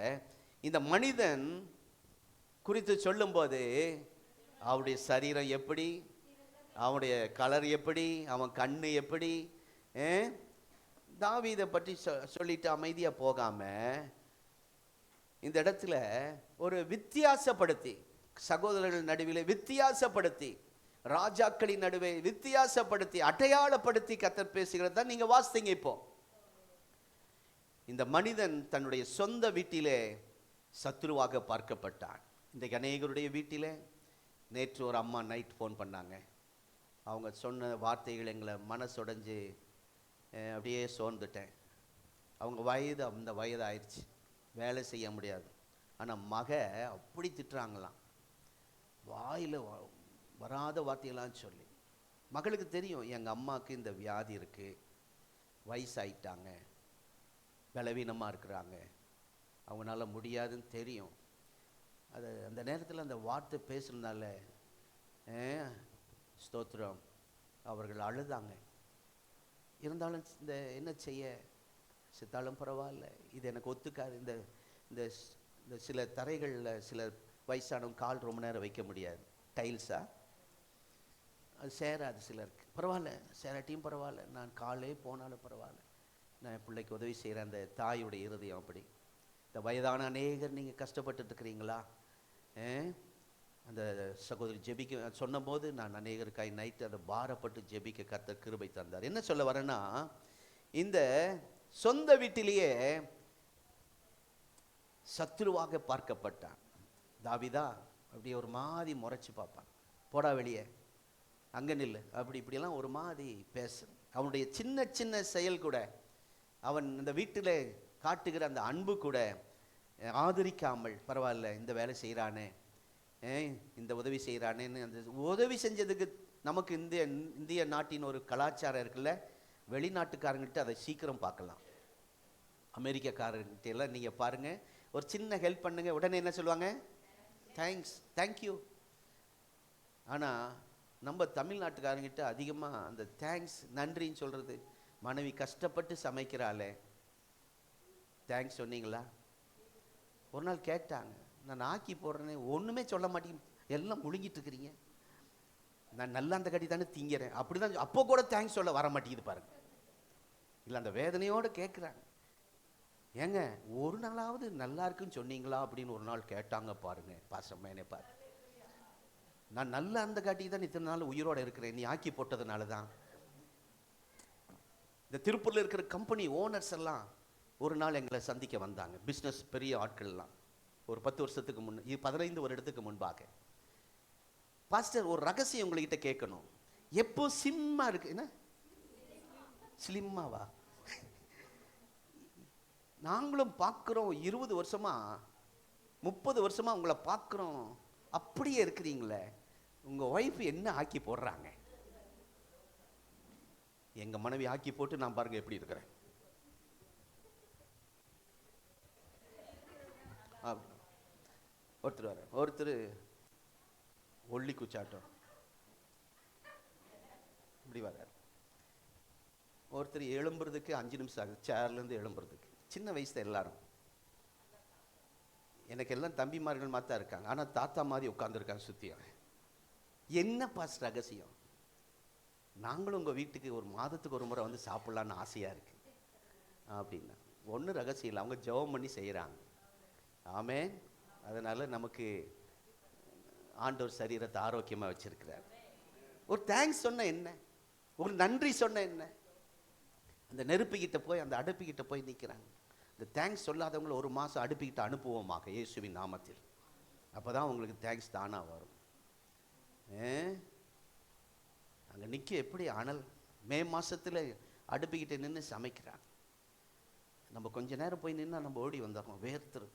இந்த மனிதன் குறித்து சொல்லும்போது அவருடைய சரீரம் எப்படி, அவனுடைய கலர் எப்படி, அவன் கண்ணு எப்படி, தாவீதை பற்றி சொல்லிட்டு அமைதியாக போகாம இந்த இடத்துல ஒரு வித்தியாசப்படுத்தி சகோதரர்கள் நடுவிலே வித்தியாசப்படுத்தி, ராஜாக்களின் நடுவே வித்தியாசப்படுத்தி, அடையாளப்படுத்தி கர்த்தர் பேசுகிறது தான் நீங்க வாசித்தீங்க. இப்போ இந்த மனிதன் தன்னுடைய சொந்த வீட்டிலே சத்துருவாக பார்க்கப்பட்டான். இன்றைக்கு அநேகருடைய வீட்டிலே, நேற்று ஒரு அம்மா நைட் ஃபோன் பண்ணாங்க. அவங்க சொன்ன வார்த்தைகள் எங்களை மனசுடைஞ்சு அப்படியே சோர்ந்துட்டேன். அவங்க வயது அந்த வயது ஆயிடுச்சு, வேலை செய்ய முடியாது. ஆனால் மக அப்படி திட்டுறாங்களாம், வாயில் வராத வார்த்தையெல்லாம் சொல்லி. மகளுக்கு தெரியும் எங்கள் அம்மாவுக்கு இந்த வியாதி இருக்குது, வயசாயிட்டாங்க, பலவீனமாக இருக்கிறாங்க, அவங்களால முடியாதுன்னு தெரியும். அது அந்த நேரத்தில் அந்த வார்த்தை பேசுறதுனால ஸ்தோத்திரம், அவர்கள் அழுதாங்க. இருந்தாலும் இந்த என்ன செய்ய, சித்தாலும் பரவாயில்ல, இது எனக்கு ஒத்துக்காது. இந்த இந்த இந்த சில தரைகளில் சில வயசானவங்க கால் ரொம்ப நேரம் வைக்க முடியாது, டைல்ஸா, அது சேராது சிலருக்கு. பரவாயில்ல, சேராட்டியும் பரவாயில்ல, நான் காலே போனாலும் பரவாயில்ல, நான் என் பிள்ளைக்கு உதவி செய்கிறேன். அந்த தாயுடைய இருதயம் அப்படி. இந்த வயதான அநேகர் நீங்கள் கஷ்டப்பட்டு இருக்கிறீங்களா? அந்த சகோதரி ஜெபிக்க சொன்னபோது நான் அநேகருக்காய் நைட்டு அதை பாரப்பட்டு ஜெபிக்க கர்த்தர் கிருபை தந்தார். என்ன சொல்ல வரேன்னா, இந்த சொந்த வீட்டிலேயே சத்துருவாக பார்க்கப்பட்டான். தாவீதா அப்படியே ஒரு மாதிரி முறைச்சு பார்ப்பான், போடா வெளியே, அங்கே நில்லு, அப்படி இப்படியெல்லாம் ஒரு மாதிரி பேச. அவனுடைய சின்ன சின்ன செயல் கூட, அவன் இந்த வீட்டில் காட்டுகிற அந்த அன்பு கூட ஆதரிக்காமல், பரவாயில்ல இந்த வேலை செய்கிறானே, இந்த உதவி செய்கிறானேன்னு அந்த உதவி செஞ்சதுக்கு நமக்கு இந்திய நாட்டின் ஒரு கலாச்சாரம் இருக்குல்ல, வெளிநாட்டுக்காரங்கிட்ட அதை சீக்கிரம் பார்க்கலாம். அமெரிக்காக்காரங்கிட்ட எல்லாம் நீங்கள் பாருங்கள், ஒரு சின்ன ஹெல்ப் பண்ணுங்க, உடனே என்ன சொல்லுவாங்க, தேங்க்ஸ், தேங்க்யூ. ஆனால் நம்ம தமிழ்நாட்டுக்காரங்கிட்ட அதிகமாக அந்த தேங்க்ஸ், நன்றின்னு சொல்கிறது. மனைவி கஷ்டப்பட்டு சமைக்கிறாளே, தேங்க்ஸ் சொன்னீங்களா? ஒரு நாள் கேட்டாங்க, நான் ஆக்கி போடுறேனே, ஒன்றுமே சொல்ல மாட்டேங்க, எல்லாம் முழுங்கிட்டு இருக்கிறீங்க, நான் நல்லா அந்த கடி தானே திங்கிறேன், அப்படி தான். அப்போ கூட தேங்க்ஸ் சொல்ல வர மாட்டேங்குது பாருங்க. இல்லை, அந்த வேதனையோடு கேட்குறாங்க, ஏங்க ஒரு நாளாவது நல்லா இருக்குன்னு சொன்னீங்களா அப்படின்னு ஒரு நாள் கேட்டாங்க பாருங்க. பாசமே பாரு, நான் நல்லா அந்த காட்டிக்கு தான் இத்தனை நாள் உயிரோடு இருக்கிறேன், நீ ஆக்கி போட்டதுனால தான். இந்த திருப்பூரில் இருக்கிற கம்பெனி ஓனர்ஸ் எல்லாம் ஒரு நாள் எங்களை சந்திக்க வந்தாங்க, பிஸ்னஸ் பெரிய ஆட்கள்லாம். ஒரு 10 வருஷத்துக்கு முன், 15 வருடத்துக்கு முன்பாக. பாஸ்டர், ஒரு ரகசியம் உங்கள்கிட்ட கேட்கணும், எப்போ சிம்மா இருக்கு, என்ன ஸ்லிம்மாவா? நாங்களும் பார்க்குறோம், 20 வருஷமா 30 வருஷமா உங்களை பார்க்குறோம், அப்படியே இருக்கிறீங்களே, உங்கள் ஒய்ஃப் என்ன ஆக்கி போடுறாங்க? எங்கள் மனைவி ஆக்கி போட்டு நான் பாருங்க எப்படி இருக்கிறேன். ஒருத்தர் ஒல்லி குச்சாட்டம் இப்படி வர்றார். ஒருத்தர் எழும்புறதுக்கு 5 நிமிஷம் ஆகுது, சேர்லேருந்து எழும்புறதுக்கு. சின்ன வயசுல எல்லாரும், எனக்கு எல்லாம் தம்பிமார்கள் மாத்தா இருக்காங்க, ஆனால் தாத்தா மாதிரி உட்காந்துருக்காங்க சுற்றியா. என்ன பாஸ் ரகசியம்? நாங்களும் உங்கள் வீட்டுக்கு ஒரு மாதத்துக்கு ஒரு முறை வந்து சாப்பிட்லான்னு ஆசையாக இருக்கு அப்படின்னா, ஒன்றும் ரகசியம் இல்லை, அவங்க ஜெபம் பண்ணி செய்கிறாங்க. ஆமென். அதனால் நமக்கு ஆண்டவர் சரீரத்தை ஆரோக்கியமாக வச்சிருக்கிறார். ஒரு தேங்க்ஸ் சொன்ன என்ன, ஒரு நன்றி சொன்ன என்ன, அந்த நெருப்புக்கிட்ட போய், அந்த அடுப்புக்கிட்ட போய் நிற்கிறாங்க. இந்த தேங்க்ஸ் சொல்லாதவங்களை 1 மாதம் அடுப்புக்கிட்ட அனுப்புவோமாக இயேசுவின் நாமத்தில். அப்போ தான் உங்களுக்கு தேங்க்ஸ் தானாக வரும். அங்கே நிற்க எப்படி அனல், மே மாதத்தில் அடுப்புக்கிட்ட நின்று சமைக்கிறாங்க. நம்ம கொஞ்ச நேரம் போய் நின்னா நம்ம ஓடி வந்துடுறோம், வேர்த்துரு.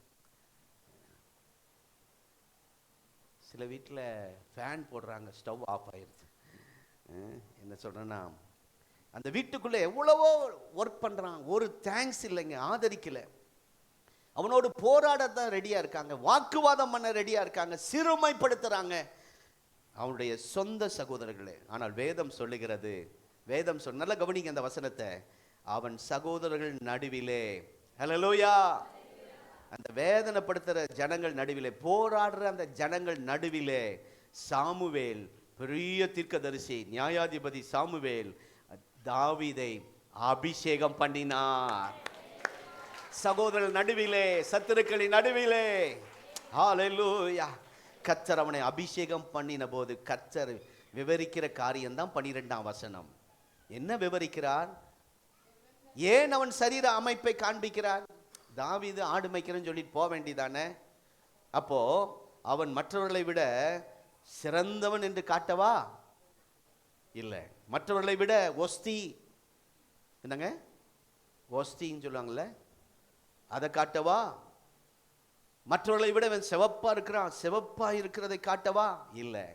சில வீட்டில் ஃபேன் போடுறாங்க, ஸ்டவ் ஆஃப் ஆயிடுது. என்ன சொல்கிறேன்னா, அந்த வீட்டுக்குள்ளே எவ்வளவோ ஒர்க் பண்ணுறான், ஒரு தேங்க்ஸ் இல்லைங்க, ஆதரிக்கலை. அவனோடு போராடத்தான் ரெடியாக இருக்காங்க, வாக்குவாதம் பண்ண ரெடியாக இருக்காங்க, சிறுமைப்படுத்துகிறாங்க அவனுடைய சொந்த சகோதரர்களே. ஆனால் வேதம் சொல்லுகிறது, வேதம் நல்ல கவனிங்க அந்த வசனத்தை, அவன் சகோதரர்கள் நடுவிலே, ஹல்லேலூயா, அந்த வேதனைப்படுத்துகிற ஜனங்கள் நடுவிலே, போராடுற அந்த ஜனங்கள் நடுவிலே சாமுவேல், பெரிய தீர்க்கதரிசி, நியாயாதிபதி சாமுவேல் தாவீதை அபிஷேகம் பண்ணினார். சகோதரர்கள் நடுவிலே, சத்துருக்களின் நடுவிலே, ஹல்லேலூயா. கர்த்தர் அவனை அபிஷேகம் பண்ணின போது கர்த்தர் விவரிக்கிற காரியம்தான் 12ஆம் வசனம். என்ன விவரிக்கிறார்? ஏன் அவன் சரீர அமைப்பை காண்பிக்கிறார்? தாவீது ஆடு மேய்க்கிறேன்னு சொல்லிட்டு போக வேண்டியதானே? அப்போ அவன் மற்றவர்களை விட சிறந்தவன் என்று காட்டவா? இல்லை. மற்றவர்களை விட ஒஸ்தி, என்னங்க ஒஸ்தின்னு சொல்லுவாங்கல்ல, அதை காட்டவா? மற்றவர்களை விட அவன் சிவப்பா இருக்கிறான், சிவப்பா இருக்கிறதை காட்டவா? இல்லை.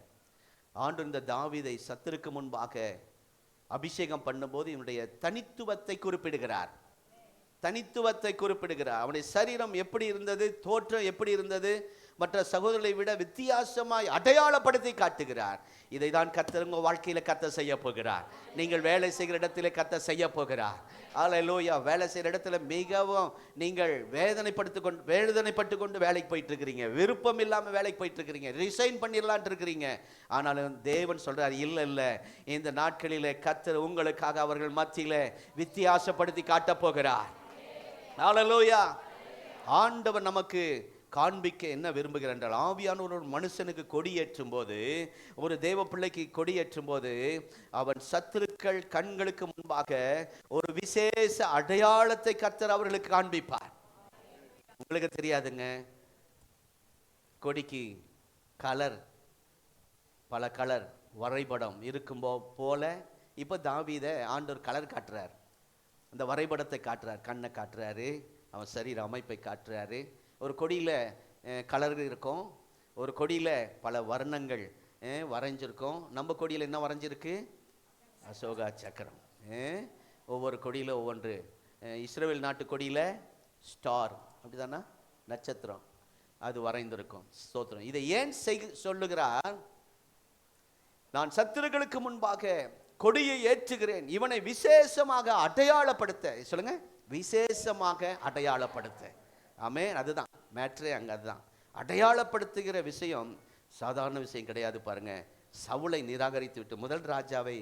ஆண்டு இந்த தாவீதை சத்துருக்கு முன்பாக அபிஷேகம் பண்ணும்போது இவனுடைய தனித்துவத்தை குறிப்பிடுகிறார். தனித்துவத்தை குறிப்பிடுகிறார். அவனுடைய சரீரம் எப்படி இருந்தது, தோற்றம் எப்படி இருந்தது, மற்ற சகோதரர்களை விட வித்தியாசமாய் அடையாளப்படுத்தி காட்டுகிறார். இதை தான் கர்த்தர் உங்கள் வாழ்க்கையில் கர்த்தர் செய்ய போகிறார். நீங்கள் வேலை செய்கிற இடத்துல கர்த்தர் செய்ய போகிறார். அல்லேலூயா. வேலை செய்கிற இடத்துல மிகவும் நீங்கள் வேதனைப்பட்டு கொண்டு வேலைக்கு போயிட்டு இருக்கிறீங்க, விருப்பம் இல்லாமல் வேலைக்கு போயிட்டு இருக்கிறீங்க, ரிசைன் பண்ணிடலான் இருக்கிறீங்க. ஆனாலும் தேவன் சொல்றார், இல்லை இல்லை, இந்த நாட்களிலே கர்த்தர் உங்களுக்காக அவர்கள் மத்தியிலே வித்தியாசப்படுத்தி காட்டப் போகிறார். அல்லேலூயா. ஆண்டவர் நமக்கு காண்பிக்க என்ன விரும்புகிறார் என்றால், ஆவியான ஒரு மனுஷனுக்கு கொடியேற்றும் போது, ஒரு தேவ பிள்ளைக்கு கொடியேற்றும் போது, அவன் சத்துருக்கள் கண்களுக்கு முன்பாக ஒரு விசேஷ அடையாளத்தை கர்த்தர் அவர்களுக்கு காண்பிப்பார். உங்களுக்கு தெரியாதுங்க, கொடிக்கு கலர், பல கலர் வரைபடம் இருக்கும் போல இப்போ தாவீதை ஆண்டவர் கலர் காட்டுறார். அந்த வரைபடத்தை காட்டுறார், கண்ணை காட்டுறாரு, அவன் சரீர அமைப்பை காட்டுறாரு. ஒரு கொடியில் கலர் இருக்கும், ஒரு கொடியில் பல வர்ணங்கள் வரைஞ்சிருக்கும். நம்ம கொடியில் என்ன வரைஞ்சிருக்கு? அசோகா சக்கரம். ஒவ்வொரு கொடியில் ஒவ்வொன்று. இஸ்ரேல் நாட்டு கொடியில் ஸ்டார், அப்படிதானா, நட்சத்திரம், அது வரைந்திருக்கும். ஸ்தோத்திரம். இதை ஏன் சொல்லுகிறார்? நான் சத்துருக்களுக்கு முன்பாக கொடியை ஏற்றுகிறேன், இவனை விசேஷமாக அடையாளப்படுத்த. சொல்லுங்க, விசேஷமாக அடையாளப்படுத்த. ஆமென். அதுதான் மேட்ரே, அங்கே அதுதான். அடையாளப்படுத்துகிற விஷயம் சாதாரண விஷயம் கிடையாது. பாருங்க, சவுலை நிராகரித்து விட்டு, முதல் ராஜாவை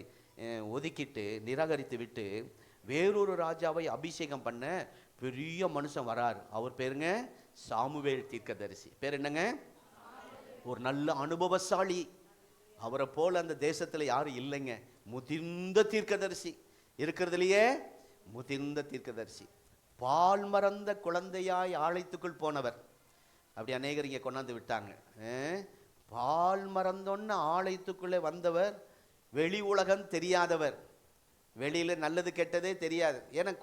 ஒதுக்கிட்டு நிராகரித்து விட்டு வேறொரு ராஜாவை அபிஷேகம் பண்ண பெரிய மனுஷன் வரார். அவர் பேருங்க சாமுவேல் தீர்க்கதரிசி. பேர் என்னங்க? ஒரு நல்ல அனுபவசாலி. அவரை போல அந்த தேசத்தில் யாரும் இல்லைங்க. முதிர்ந்த தீர்க்கதரிசி, இருக்கிறதுலையே முதிர்ந்த தீர்க்கதரிசி. பால் மறந்த குழந்தையாய் ஆலயத்துக்குள் போனவர். அப்படி அநேகர் இங்கே கொண்டாந்து விட்டாங்க. பால் மறந்தோன்னு ஆலயத்துக்குள்ளே வந்தவர், வெளி உலகம் தெரியாதவர், வெளியில் நல்லது கெட்டதே தெரியாது. ஏன்னா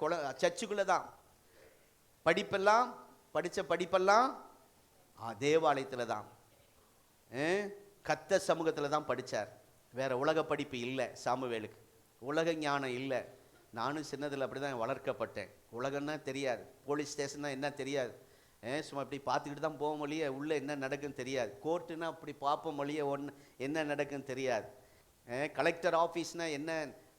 சர்ச்சுக்குள்ளே தான் படிப்பெல்லாம், படித்த படிப்பெல்லாம் தேவாலயத்தில் தான், கர்த்தர் சமூகத்தில் தான் படித்தார். வேற உலக படிப்பு இல்லை சாமுவேலுக்கு, உலக ஞானம் இல்லை. நானும் சின்னதில் அப்படி தான் வளர்க்கப்பட்டேன். உலகம்னா தெரியாது, போலீஸ் ஸ்டேஷன்னா என்ன தெரியாது, சும்மா இப்படி பார்த்துக்கிட்டு தான் போக மொழியே உள்ளே என்ன நடக்குன்னு தெரியாது. கோர்ட்டுன்னா அப்படி பார்ப்போம் மொழியே என்ன நடக்குன்னு தெரியாது. கலெக்டர் ஆஃபீஸ்னா என்ன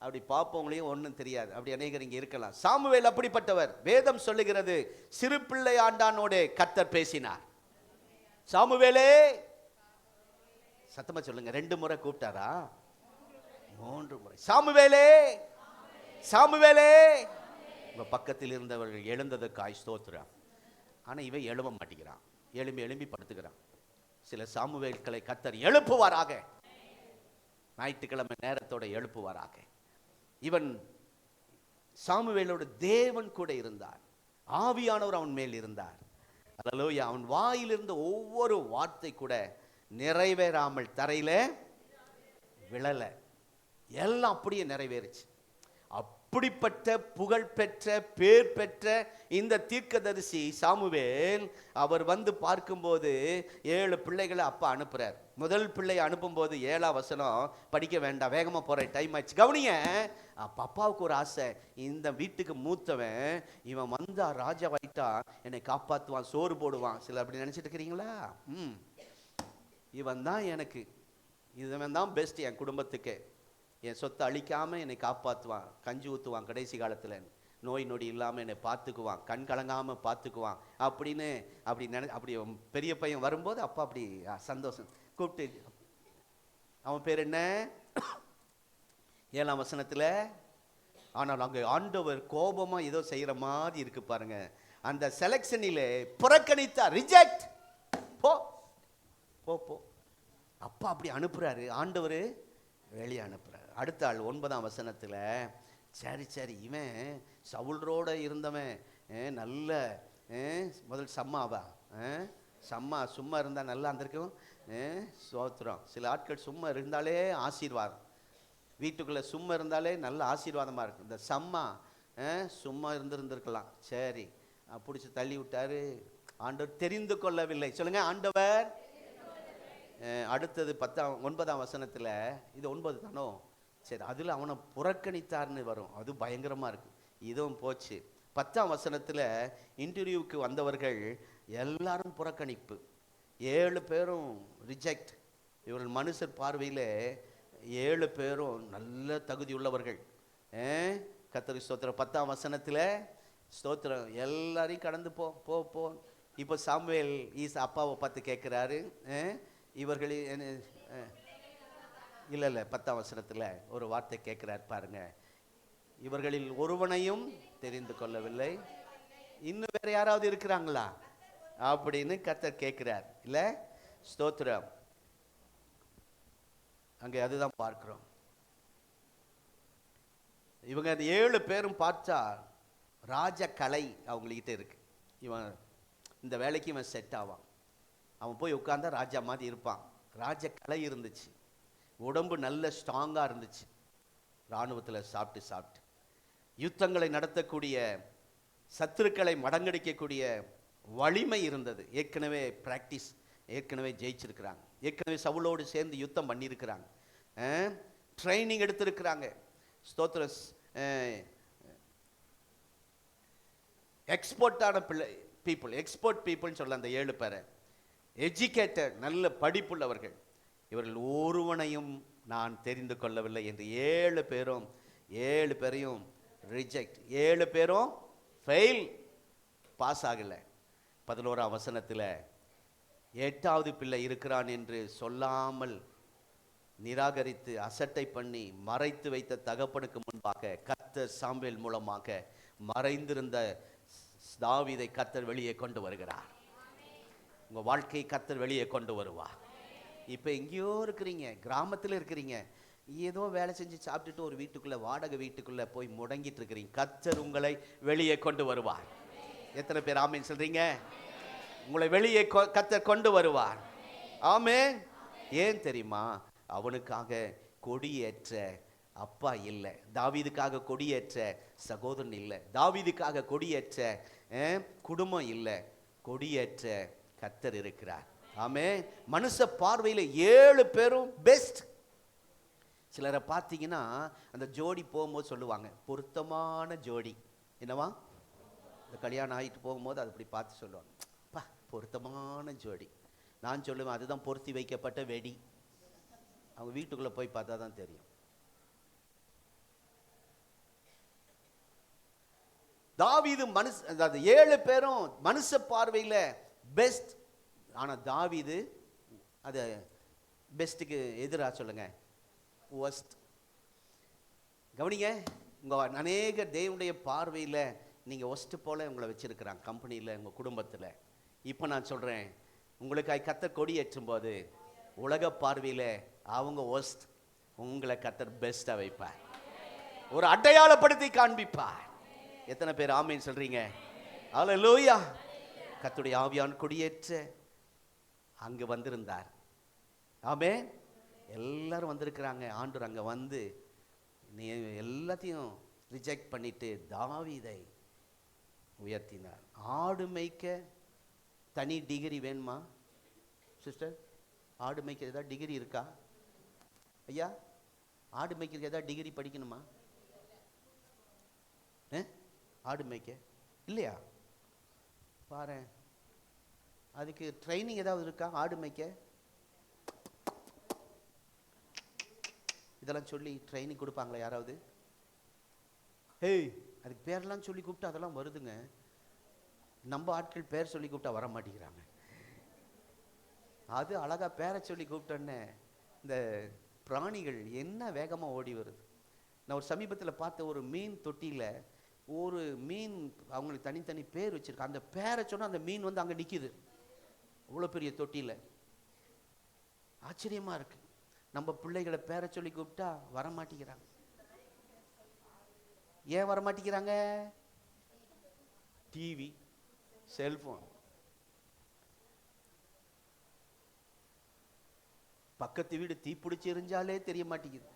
அப்படி பார்ப்போம் மொழியே ஒன்றும் தெரியாது. அப்படி அநேகர் இங்கே இருக்கலாம். சாமுவேல் அப்படிப்பட்டவர். வேதம் சொல்லுகிறது, சிறு பிள்ளை ஆண்டானோடு கர்த்தர் பேசினார். சாமுவேலே, சத்தமா சொல்லுங்க, 2 முறை கூப்பிட்டாரா? 3 முறை. சாமுவேலே, சாமுவேலே. உங்க பக்கத்தில் இருந்தவர்கள் எழுந்ததற்காய் ஸ்தோத்திரம். ஆனா இவன் எழும்ப மாட்டேங்கிறான், எழும்பி படுத்துக்கிறான். சில சாமுவேல்களை கர்த்தர் எழுப்புவாராக, ஞாயிற்றுக்கிழமை நேரத்தோட எழுப்புவாராக. இவன் சாமுவேலோட தேவன் கூட இருந்தார், ஆவியானவர் அவன் மேல் இருந்தார். அல்லேலூயா. அவன் வாயிலிருந்த ஒவ்வொரு வார்த்தை கூட நிறைவேறாமல் தரையில விழல, எல்லாம் அப்படியே நிறைவேறுச்சு. அப்படிப்பட்ட புகழ் பெற்ற பேர் பெற்ற இந்த தீர்க்கதரிசி சாமுவேல், அவர் வந்து பார்க்கும்போது 7 பிள்ளைகளை அப்பா அனுப்புறார். முதல் பிள்ளை அனுப்பும்போது 7ஆம் வசனம் படிக்க வேண்டாம், வேகமா போற டைம் ஆயிடுச்சு. கவனிங்க, அப்பாவுக்கு ஒரு ஆசை, இந்த வீட்டுக்கு மூத்தவன் இவன் வந்தா ராஜாவாயிட்டா என்னை காப்பாற்றுவான், சோறு போடுவான். சில அப்படி நினைச்சிட்டு இருக்கிறீங்களா? இவன் தான் எனக்கு, இவன் தான் பெஸ்ட் என் குடும்பத்துக்கு, என் சொத்தை அழிக்காமல் என்னை காப்பாற்றுவான், கஞ்சி ஊற்றுவான், கடைசி காலத்தில் நோய் நொடி இல்லாமல் என்னை பார்த்துக்குவான், கண் கலங்காமல் பார்த்துக்குவான் அப்படின்னு அப்படி பெரிய பையன் வரும்போது அப்பா அப்படி சந்தோஷம் கூப்பிட்டு, அவன் பேர் என்ன? 7ஆம் வசனத்தில். ஆனால் அங்கே ஆண்டவர் கோபமாக ஏதோ செய்கிற மாதிரி இருக்கு பாருங்க. அந்த செலக்ஷனிலே புறக்கணித்தார், ரிஜெக்ட். போ போ போ, அப்பா அப்படி அனுப்புறாரு, ஆண்டவர் வெளியே அனுப்புறாரு. அடுத்த ஆள் 9ஆம் வசனத்தில், சரி சரி இவன் சவுலரோட இருந்தவன் நல்ல முதல் சம்மாவா, சம்மா சும்மா இருந்தால் நல்லா இருந்திருக்கும். சோத்திரம். சில ஆட்கள் சும்மா இருந்தாலே ஆசீர்வாதம், வீட்டுக்குள்ளே சும்மா இருந்தாலே நல்ல ஆசீர்வாதமாக இருக்கும். இந்த சம்மா சும்மா இருந்திருக்கலாம். சரி பிடிச்சி தள்ளி விட்டாரு. ஆண்டவர் தெரிந்து கொள்ளவில்லை. சொல்லுங்க, ஆண்டவர். அடுத்தது 9ஆம் வசனத்தில், இது 9 தானோ, சரி அதில் அவனை புறக்கணித்தார்னு வரும். அது பயங்கரமாக இருக்கு. இதுவும் போச்சு. 10ஆம் வசனத்தில் இன்டர்வியூவுக்கு வந்தவர்கள் எல்லாரும் புறக்கணிப்பு, 7 பேரும் ரிஜெக்ட். இவர்கள் மனுஷர் பார்வையில் 7 பேரும் நல்ல தகுதி உள்ளவர்கள். கர்த்தருக்கு ஸ்தோத்திரம். 10ஆம் வசனத்தில் ஸ்தோத்திரம், எல்லாரையும் கடந்து போ போ போ. இப்போ சாமுவேல் அப்பாவை பார்த்து கேட்குறாரு, இவர்களில் இல்லை 10ஆம் வசனத்தில் ஒரு வார்த்தை கேட்குறாரு பாருங்க, இவர்களில் ஒருவனையும் தெரிந்து கொள்ளவில்லை, இன்னும் வேற யாராவது இருக்கிறாங்களா அப்படின்னு கர்த்தர் கேட்கிறார். இல்ல, ஸ்தோத்திரம். அங்கே அதுதான் பார்க்கிறோம். இவங்க அந்த 7 பேரும் பார்த்தா ராஜ கலை அவங்ககிட்ட இருக்கு. இவன் இந்த வேலைக்கு இவன் செட் ஆவான், அவன் போய் உட்கார்ந்தா ராஜா மாதிரி இருப்பான். ராஜ கலை இருந்துச்சு, உடம்பு நல்ல ஸ்ட்ராங்காக இருந்துச்சு, இராணுவத்தில் சாப்பிட்டு சாப்பிட்டு யுத்தங்களை நடத்தக்கூடிய, சத்துருக்களை மடங்கடிக்கக்கூடிய வலிமை இருந்தது. ஏற்கனவே பிராக்டிஸ், ஏற்கனவே ஜெயிச்சிருக்கிறாங்க, ஏற்கனவே சவுலோடு சேர்ந்து யுத்தம் பண்ணியிருக்கிறாங்க, ட்ரைனிங் எடுத்திருக்கிறாங்க. ஸ்தோத்திரஸ். எக்ஸ்போர்ட்டான பீப்புள், எக்ஸ்போர்ட் பீப்புள்னு சொல்ல அந்த 7 பேரை, எஜுகேட்டட், நல்ல படிப்புள்ளவர்கள். இவர்கள் ஒருவனையும் நான் தெரிந்து கொள்ளவில்லை என்று 7 பேரையும் ரிஜெக்ட், 7 பேரும் ஃபெயில், பாஸ் ஆகலை. 11ஆம் வசனத்தில் 8வது பிள்ளை இருக்கிறான் என்று சொல்லாமல் நிராகரித்து அசட்டை பண்ணி மறைத்து வைத்த தகப்பனுக்கு முன்பாக கர்த்தர் சாமுவேல் மூலமாக மறைந்திருந்த தாவீதை கர்த்தர் வெளியே கொண்டு வருகிறார். உங்க வாழ்க்கையை கர்த்தர் வெளியே கொண்டு வருவார். இப்போ எங்கேயோ இருக்கிறீங்க, கிராமத்தில் இருக்கிறீங்க, ஏதோ வேலை செஞ்சு சாப்பிட்டுட்டு ஒரு வீட்டுக்குள்ள, வாடகை வீட்டுக்குள்ள போய் முடங்கிட்டு இருக்கிறீங்க. கர்த்தர் உங்களை வெளியே கொண்டு வருவார். எத்தனை பேர் ஆமென் சொல்றீங்க? உங்களை வெளியே கர்த்தர் கொண்டு வருவார். ஆமென். ஏன் தெரியுமா? அவனுக்காக கொடியேற்ற அப்பா இல்லை, தாவீதுக்காக கொடியேற்ற சகோதரன் இல்லை, தாவீதுக்காக கொடியேற்ற குடும்பம் இல்லை, கொடியேற்ற கர்த்தர் இருக்கிறார். ஆமென். மனுஷ பார்வையில் 7 பேரும் பெஸ்ட். சிலரை பார்த்தீங்கன்னா அந்த ஜோடி போகும்போது சொல்லுவாங்க, பொருத்தமான ஜோடி. என்னவா? இந்த கல்யாணம் ஆகிட்டு போகும்போது அது அப்படி பார்த்து சொல்லுவாங்க, பா பொருத்தமான ஜோடி. நான் சொல்லுவேன், அதுதான் பொருத்தி வைக்கப்பட்ட வெடி. அவங்க வீட்டுக்குள்ளே போய் பார்த்தா தான் தெரியும். தாவீது அதாவது 7 பேரும் மனுஷ பார்வையில் பெஸ்ட். ஆனால் தாவீது அது பெஸ்ட்டுக்கு எதிராக சொல்லுங்க, ஒஸ்ட். கவனிங்க, உங்கள் அநேக தேவனுடைய பார்வையில் நீங்கள் ஒஸ்ட்டு போல் உங்களை வச்சுருக்கிறாங்க கம்பெனியில், உங்கள் குடும்பத்தில். இப்போ நான் சொல்கிறேன், உங்களுக்காக கர்த்தர் கொடி ஏற்றும் போது உலக பார்வையில் அவங்க ஒஸ்ட், உங்களை கர்த்தர் பெஸ்ட்டாக வைப்பார், ஒரு அடையாளப்படுத்தி காண்பிப்பார். எத்தனை பேர் ஆமென் சொல்கிறீங்க? அல்லேலூயா. கர்த்தருடைய ஆவியான் கொடியேற்ற அங்கே வந்திருந்தார். ஆமென். எல்லாரும் வந்திருக்கிறாங்க. ஆண்டவர் அங்கே வந்து நீ எல்லாத்தையும் ரிஜெக்ட் பண்ணிட்டு தாவீதை உயர்த்தினார். ஆடு மேய்க்க தனி டிகிரி வேணுமா சிஸ்டர்? ஆடு மேய்க்க ஏதாவது டிகிரி இருக்கா ஐயா? ஆடு மேய்க்கிறதுக்கு ஏதாவது டிகிரி படிக்கணுமா? ஆடு மேய்க்க இல்லையா? பாரு, அதுக்கு ட்ரைனிங் ஏதாவது இருக்கா? ஆடு மேய்க்க இதெல்லாம் சொல்லி ட்ரைனிங் கொடுப்பாங்களா யாராவது? அதுக்கு பேரெல்லாம் சொல்லி கூப்பிட்டு அதெல்லாம் வருதுங்க. நம்ம ஆட்கள் பேர் சொல்லி கூப்பிட்டா வர மாட்டேங்கிறாங்க. அது அழகா பேரை சொல்லி கூப்பிட்டோன்னே இந்த பிராணிகள் என்ன வேகமாக ஓடி வருது. நான் ஒரு சமீபத்தில் பார்த்த ஒரு மீன் தொட்டியில் ஒரு மீன் அவங்களுக்கு தனித்தனி பேர் வச்சிருக்காங்க. அந்த பேரை சொன்னால் அந்த மீன் வந்து அங்கே நிற்கிது, அவ்வளோ பெரிய தொட்டியில். ஆச்சரியமா இருக்கு. நம்ம பிள்ளைகளை பேரை சொல்லி கூப்பிட்டா வரமாட்டேங்கிறாங்க. ஏன் வரமாட்டேங்கிறாங்க? TV, cellphone. பக்கத்து வீடு தீப்பிடிச்சு எரிஞ்சாலே தெரிய மாட்டேங்குது,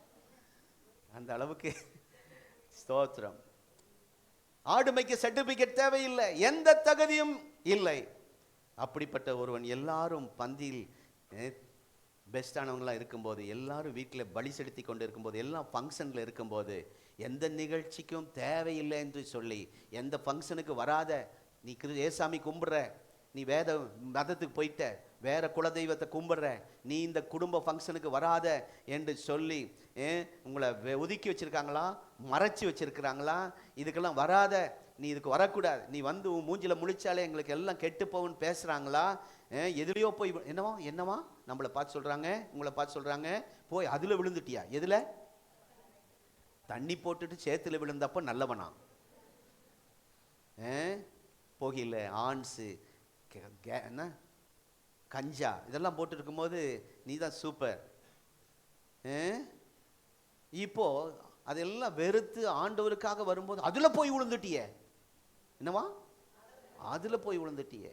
அந்த அளவுக்கு. ஸ்தோத்திரம். ஆடுமைக்கு சர்டிபிகேட் தேவையில்லை, எந்த தகுதியும் இல்லை. அப்படிப்பட்ட ஒருவன் எல்லாரும் பந்தியில் பெஸ்டானவங்களாம் இருக்கும்போது, எல்லாரும் வீட்டில் பலி செலுத்தி கொண்டு இருக்கும்போது, எல்லாம் ஃபங்க்ஷனில் இருக்கும்போது, எந்த நிகழ்ச்சிக்கும் தேவையில்லை என்று சொல்லி, எந்த ஃபங்க்ஷனுக்கு வராத, நீ ஏசாமி கும்பிட்ற, நீ வேத மதத்துக்கு போயிட்ட, வேற குலதெய்வத்தை கும்பிட்ற, நீ இந்த குடும்ப ஃபங்க்ஷனுக்கு வராத என்று சொல்லி உங்களை ஒதுக்கி வச்சிருக்காங்களா, மறைச்சி வச்சிருக்கிறாங்களா, இதுக்கெல்லாம் வராத, நீ இதுக்கு வரக்கூடாது, நீ வந்து உன் மூஞ்சில முழிச்சாலே எங்களுக்கு எல்லாம் கெட்டு போகுன்னு பேசுகிறாங்களா, எதுலையோ போய் என்னவா என்னவா நம்மளை பார்த்து சொல்கிறாங்க, உங்களை பார்த்து சொல்கிறாங்க, போய் அதில் விழுந்துட்டியா? எதில்? தண்ணி போட்டுட்டு சேத்துல விழுந்தப்போ நல்லவனா? போகல ஆன்ஸு என்ன கஞ்சா இதெல்லாம் போட்டு இருக்கும்போது நீ தான் சூப்பர். இப்போ அதெல்லாம் வெறுத்து ஆண்டவருக்காக வரும்போது அதில் போய் விழுந்துட்டியே. என்னவா? அதில் போய் விழுந்துட்டியே.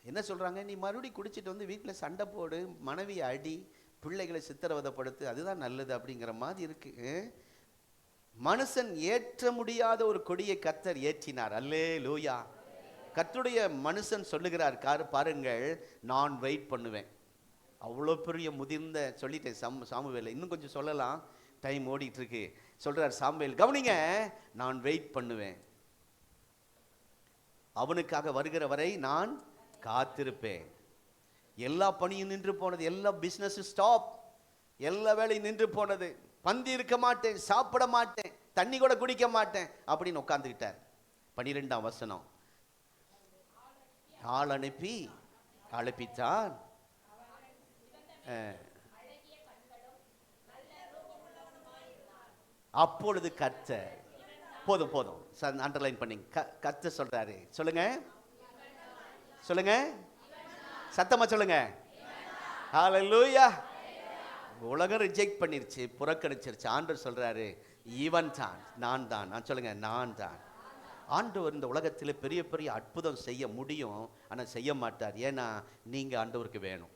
என்ன சொல்கிறாங்க? நீ மறுபடியும் குடிச்சிட்டு வந்து வீட்டில் சண்டை போடு, மனைவி அடி, பிள்ளைகளை சித்திரவதைப்படுத்து, அதுதான் நல்லது அப்படிங்கிற மாதிரி இருக்கு. மனுஷன் ஏற்ற முடியாத ஒரு கொடியை கர்த்தர் ஏற்றினார். அல்லேலூயா. கர்த்தருடைய மனுஷன் சொல்லுகிறார், பாருங்கள், நான் வெயிட் பண்ணுவேன். அவ்வளோ பெரிய முதிர்ந்த சொல்லிட்டேன் சாமுவேல், இன்னும் கொஞ்சம் சொல்லலாம், டைம் ஓடிட்டு இருக்கு. சொல்றார் சாமுவேல், கவனிங்க, நான் வெயிட் பண்ணுவேன், அவனுக்காக வருகிற வரை நான் காத்திருப்பேன். எல்லா பணியும் நின்று போனது, எல்லா பிசினஸ் ஸ்டாப், எல்லா வேலையும் நின்று போனது, பந்தி இருக்க மாட்டேன், சாப்பிட மாட்டேன், தண்ணி கூட குடிக்க மாட்டேன் அப்படின்னு உட்கார்ந்துக்கிட்டார். 12ஆம் வசனம், ஆள் அனுப்பி அழைப்பித்தான். அப்பொழுது கர்த்தர், போதும் போதும் அண்டர்லைன் பண்ணி, கர்த்தர் சொல்றாரு, சொல்லுங்க சொல்லுங்க, சத்தமா சொல்லுங்க. ஹல்லேலூயா. உலகம் ரிஜெக்ட் பண்ணிருச்சு, புறக்கணிச்சிருச்சு. ஆண்டவர் சொல்றாரு, இவன் தான், நான் தான். நான் சொல்லுங்க, நான் தான். ஆண்டவர் இந்த உலகத்தில் பெரிய பெரிய அற்புதம் செய்ய முடியும், ஆனால் செய்ய மாட்டார். ஏன்னா நீங்க ஆண்டவருக்கு வேணும்,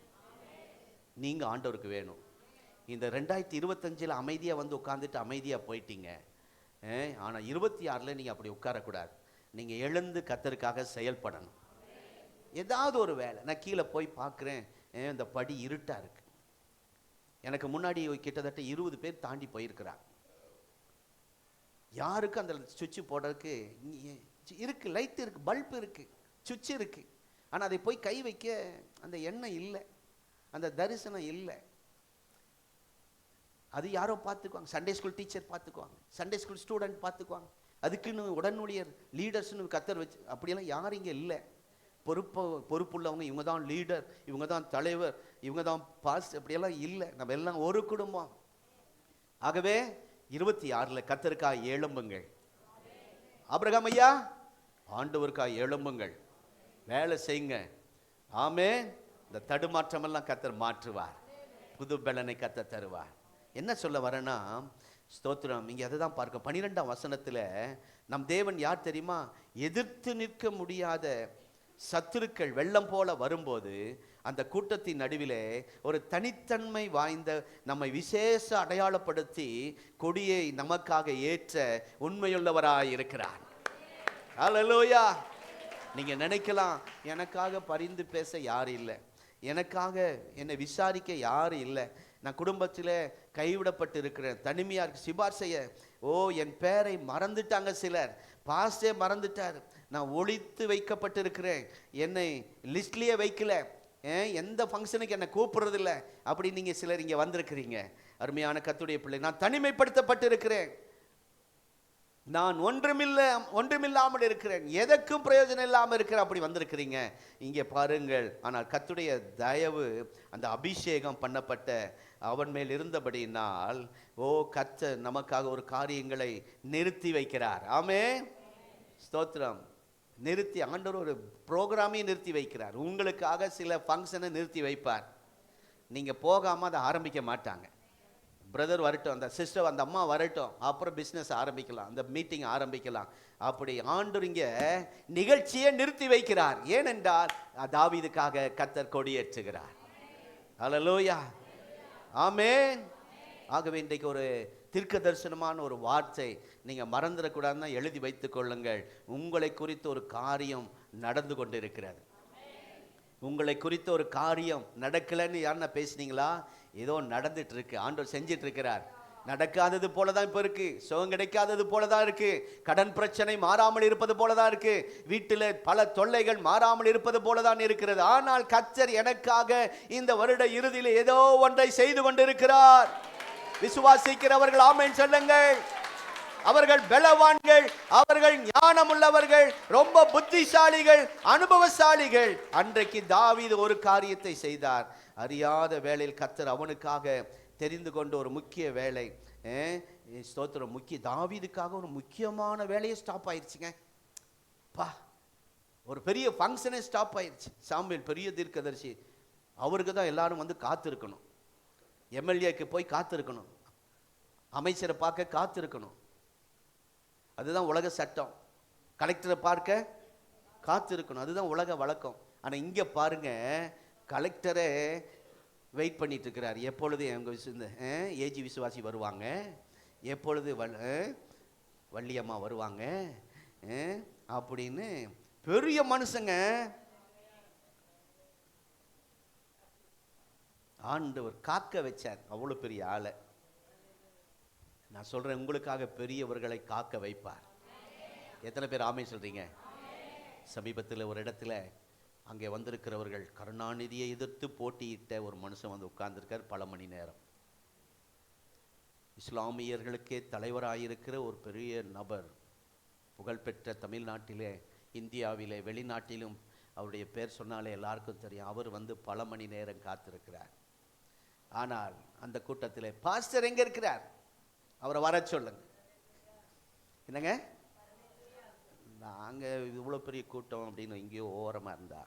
நீங்க ஆண்டவருக்கு வேணும். இந்த 2025 அமைதியாக வந்து உட்காந்துட்டு அமைதியாக போயிட்டீங்க. ஆனால் 26 நீங்கள் அப்படி உட்காரக்கூடாது. நீங்கள் எழுந்து கர்த்தருக்காக செயல்படணும். ஏதாவது ஒரு வேலை. நான் கீழே போய் பார்க்குறேன், இந்த படி இருட்டாக இருக்கு. எனக்கு முன்னாடி கிட்டத்தட்ட 20 பேர் தாண்டி போயிருக்கிறாங்க. யாருக்கு அந்த சுவிட்சு போடுறதுக்கு இருக்கு, லைட் இருக்கு, பல்ப் இருக்கு, சுவிட்ச் இருக்கு, ஆனால் அதை போய் கை வைக்க அந்த எண்ணம் இல்லை, அந்த தரிசனம் இல்லை. அது யாரோ பார்த்துக்குவாங்க, சண்டே ஸ்கூல் டீச்சர் பார்த்துக்குவாங்க, சண்டே ஸ்கூல் ஸ்டூடெண்ட் பார்த்துக்குவாங்க, அதுக்குன்னு உடனூழியர் லீடர்ஸ்னு கர்த்தர் வச்சு அப்படியெல்லாம் யாரும் இங்கே இல்லை. பொறுப்புள்ளவங்க இவங்க தான் லீடர், இவங்க தான் தலைவர், இவங்க தான் பாஸ், அப்படியெல்லாம் இல்லை. நம்ம எல்லாம் ஒரு குடும்பம். ஆகவே 26 கர்த்தருக்காக எழும்புங்கள். ஆபிரகாம் ஐயா, ஆண்டவருக்காக எழும்புங்கள், வேலை செய்யுங்க. ஆமென். இந்த தடுமாற்றமெல்லாம் கர்த்தர் மாற்றுவார், புது பலனை கர்த்தர் தருவார். என்ன சொல்ல வரேன்னா, ஸ்தோத்திரம், இங்கே அதை தான் பார்க்க. 12ஆம் வசனத்தில் நம் தேவன் யார் தெரியுமா? எதிர்த்து நிற்க முடியாத சத்துருக்கள் வெள்ளம் போல வரும்போது அந்த கூட்டத்தின் நடுவிலே ஒரு தனித்தன்மை வாய்ந்த நம்மை விசேஷ அடையாளப்படுத்தி கொடியை நமக்காக ஏற்ற உண்மையுள்ளவராய் இருக்கிறார். ஹல்லேலூயா. நீங்க நினைக்கலாம், எனக்காக பரிந்து பேச யார் இல்லை, எனக்காக என்னை விசாரிக்க யார் இல்லை, நான் குடும்பத்தில் கைவிடப்பட்டு இருக்கிறேன், தனிமையா இருக்கு, சிபார் செய்ய, என் பேரை மறந்துட்டாங்க சிலர், பாஸ்டே மறந்துட்டார், நான் ஒழித்து வைக்கப்பட்டு இருக்கிறேன், என்னை லிஸ்ட்லயே வைக்கல, எந்த ஃபங்க்ஷனுக்கு என்னை கூப்பிடுறதில்ல, அப்படி நீங்க சிலர் இங்கே வந்திருக்கிறீங்க. அருமையான கர்த்தருடைய பிள்ளை, நான் தனிமைப்படுத்தப்பட்டு இருக்கிறேன், நான் ஒன்றுமில்லாமல் இருக்கிறேன், எதற்கும் பிரயோஜனம் இல்லாமல் இருக்கிறேன், அப்படி வந்திருக்கிறீங்க. இங்கே பாருங்கள், ஆனால் கர்த்தருடைய தயவு, அந்த அபிஷேகம் பண்ணப்பட்ட அவன் மேல் இருந்தபடியினால் கர்த்தர் நமக்காக ஒரு காரியங்களை நிறுத்தி வைக்கிறார். ஆமென். ஸ்தோத்திரம். நிறுத்தி ஆண்டவர் ஒரு ப்ரோக்ராமையும் நிறுத்தி வைக்கிறார். உங்களுக்காக சில ஃபங்க்ஷனை நிறுத்தி வைப்பார். நீங்கள் போகாமல் அதை ஆரம்பிக்க மாட்டாங்க. பிரதர் வரட்டும், அந்த சிஸ்டர், அந்த அம்மா வரட்டும், அப்புறம் பிஸ்னஸ் ஆரம்பிக்கலாம், அந்த மீட்டிங் ஆரம்பிக்கலாம். அப்படி ஆண்டவர் இங்கே நிகழ்ச்சியை நிறுத்தி வைக்கிறார். ஏனென்றால் தாவீதுக்காக கர்த்தர் கொடியேற்றுகிறார். அல்லேலூயா, ஆமென். ஆகவே இன்றைக்கு ஒரு தீர்க்க தரிசனமான ஒரு வார்த்தை நீங்கள் மறந்துடக்கூடாதுன்னா எழுதி வைத்துக் கொள்ளுங்கள். உங்களை குறித்து ஒரு காரியம் நடந்து கொண்டிருக்கிறது. உங்களை குறித்த ஒரு காரியம் நடக்கலைன்னு யாருன்னா பேசுனீங்களா? ஏதோ நடந்துட்டு இருக்கு, ஆண்டவர் செஞ்சிட்டு இருக்கிறார். நடக்காதது போலதான் இப்ப இருக்கு, சுகம் கிடைக்காதது போலதான் இருக்கு, கடன் பிரச்சனை மாறாமல் இருப்பது போலதான் இருக்கு, வீட்டில் பல தொல்லைகள் மாறாமல் இருப்பது போலதான் இருக்கிறது. ஆனால் கர்த்தர் எனக்காக இந்த வருட இறுதியில் ஏதோ ஒன்றை செய்து கொண்டிருக்கிறார். விசுவாசிக்கிறவர்கள் ஆமென் சொல்லுங்கள். அவர்கள் பலவான்கள், அவர்கள் ஞானம் உள்ளவர்கள், ரொம்ப புத்திசாலிகள், அனுபவசாலிகள். அன்றைக்கு தாவீது ஒரு காரியத்தை செய்தார். அறியாத வேளையில் கர்த்தர் அவனுக்காக தெரிந்து கொண்ட ஒரு முக்கிய வேலை, ஸ்தோத்திரம், முக்கிய தாவீதுக்காக ஒரு முக்கியமான வேலையை ஸ்டாப் ஆயிடுச்சுங்க. பா, ஒரு பெரிய ஃபங்க்ஷனே ஸ்டாப் ஆயிடுச்சு. சாமுவேல் பெரிய தீர்க்கதரிசி, அவருக்கு தான் எல்லாரும் வந்து காத்திருக்கணும். எம்எல்ஏக்கு போய் காத்திருக்கணும், அமைச்சரை பார்க்க காத்திருக்கணும். அதுதான் உலக சட்டம். கலெக்டரை பார்க்க காத்திருக்கணும், அதுதான் உலக வழக்கம். ஆனால் இங்கே பாருங்க, கலெக்டரை வெயிட் பண்ணிட்டு இருக்கிறார். எப்பொழுது எங்கள் ஏஜி விசுவாசி வருவாங்க, எப்பொழுது வள்ளியம்மா வருவாங்க அப்படின்னு பெரிய மனுஷங்க. ஆண்டவர் காக்க வச்சார் அவ்வளோ பெரிய ஆளை. நான் சொல்றேன், உங்களுக்காக பெரியவர்களை காக்க வைப்பார். எத்தனை பேர் ஆமென் சொல்றீங்க? சமீபத்தில் ஒரு இடத்துல அங்கே வந்திருக்கிறவர்கள் கருணாநிதியை எதிர்த்து போட்டியிட்ட ஒரு மனுஷன் வந்து உட்கார்ந்துருக்கார் பல மணி நேரம். இஸ்லாமியர்களுக்கே தலைவராயிருக்கிற ஒரு பெரிய நபர், புகழ்பெற்ற தமிழ்நாட்டிலே, இந்தியாவிலே, வெளிநாட்டிலும் அவருடைய பேர் சொன்னாலே எல்லாருக்கும் தெரியும். அவர் வந்து பல மணி நேரம் காத்திருக்கிறார். ஆனால் அந்த கூட்டத்தில் பாஸ்டர் எங்க இருக்கிறார்? அவரை வர சொல்லுங்க. என்னங்க, நாங்கள் இவ்வளோ பெரிய கூட்டம் அப்படின்னு எங்கேயோ ஓரமாக இருந்தா,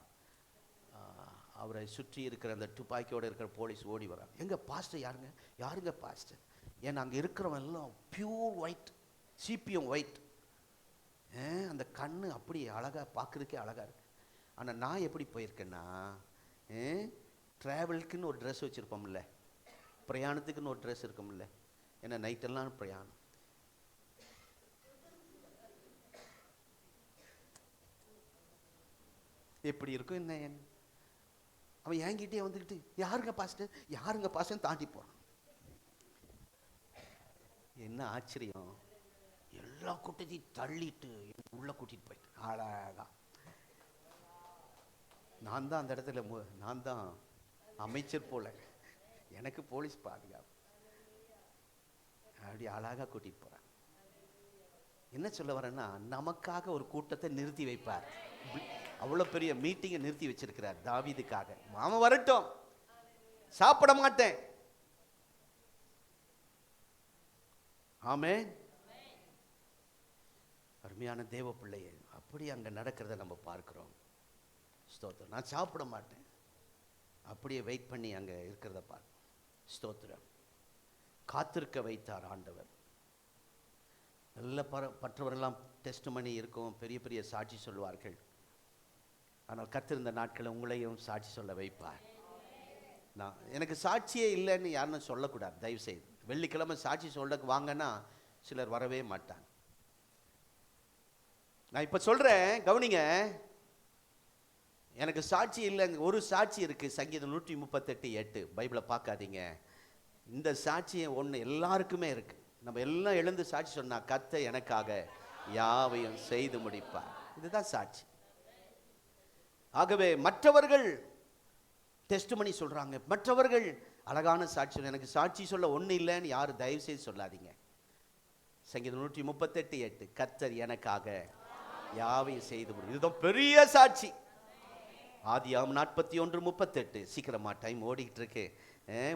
அவரை சுற்றி இருக்கிற அந்த துப்பாக்கியோடு இருக்கிற போலீஸ் ஓடி வராங்க. எங்க பாஸ்டர்? யாருங்க? யாருங்க பாஸ்டர்? ஏன்னா அங்கே இருக்கிறவன் எல்லாம் பியூர் ஒயிட், சிபிஎம் ஒயிட். அந்த கண்ணு அப்படி அழகாக, பார்க்குறதுக்கே அழகாக இருக்கு. ஆனால் நான் எப்படி போயிருக்கேன்னா, ட்ராவலுக்குன்னு ஒரு ட்ரெஸ் வச்சுருப்போம்ல, பிரயாணத்துக்குன்னு ஒரு ட்ரெஸ் இருக்கும்ல, ஏன்னா நைட்டெல்லாம் பிரயாணம். எப்படி இருக்கும் என்ன? அவன் என்கிட்டே வந்துக்கிட்டு யாருங்க பாஸ்டர், யாருங்க பாஸ்டர் தாண்டி போறான். என்ன ஆச்சரியம், எல்லா கூட்டத்தையும் தள்ளிட்டு உள்ள கூட்டிட்டு போயிட்டு அழகா. நான் தான் அந்த இடத்துல, நான் தான் அமைச்சர் போல, எனக்கு போலீஸ் பாதுகாப்பு, அப்படி அழகா கூட்டிட்டு போறான். என்ன சொல்ல வரேன்னா, நமக்காக ஒரு கூட்டத்தை நிறுத்தி வைப்பார். அவ்வளோ பெரிய மீட்டிங்கை நிறுத்தி வச்சிருக்கிறார் தாவீதுக்காக. அவன் வரட்டும், சாப்பிட மாட்டேன். ஆமென். அருமையான தேவ பிள்ளையே, அப்படி அங்கே நடக்கிறத நம்ம பார்க்கிறோம். ஸ்தோத்திரம். நான் சாப்பிட மாட்டேன், அப்படியே வெயிட் பண்ணி அங்கே இருக்கிறத பார்க்கணும். ஸ்தோத்திரம். காத்திருக்க வைத்தார் ஆண்டவர். நல்ல பற்றவரெல்லாம் டெஸ்ட் மணி இருக்கும், பெரிய பெரிய சாட்சி சொல்வார்கள். ஆனால் கர்த்தர் நாட்களை உங்களையும் சாட்சி சொல்ல வைப்பார். நான் எனக்கு சாட்சியே இல்லைன்னு யாருன்னு சொல்லக்கூடாது தயவு செய்து. வெள்ளிக்கிழமை சாட்சி சொல்ல வாங்கன்னா சிலர் வரவே மாட்டாங்க. நான் இப்போ சொல்கிறேன், கவனிங்க. எனக்கு சாட்சி இல்லை, ஒரு சாட்சி இருக்குது. சங்கீதம் 138:8. பைபிளை பார்க்காதீங்க. இந்த சாட்சியை ஒன்று எல்லாருக்குமே இருக்கு. நம்ம எல்லாம் எழுந்து சாட்சி சொன்னா, கர்த்தர் எனக்காக யாவையும் செய்து முடிப்பார். இதுதான் சாட்சி. ஆகவே மற்றவர்கள் டெஸ்ட் பண்ணி சொல்றாங்க, மற்றவர்கள் அழகான சாட்சி. எனக்கு சாட்சி சொல்ல ஒண்ணு இல்லைன்னு யாரும் தயவு செய்து சொல்லாதீங்க. சங்கீதம் 138:8, கர்த்தர் எனக்காக யாவையும் செய்து முடியும். இதுதான் பெரிய சாட்சி. ஆதியாகமம் 41:38. சீக்கிரமா, டைம் ஓடிக்கிட்டு இருக்கு,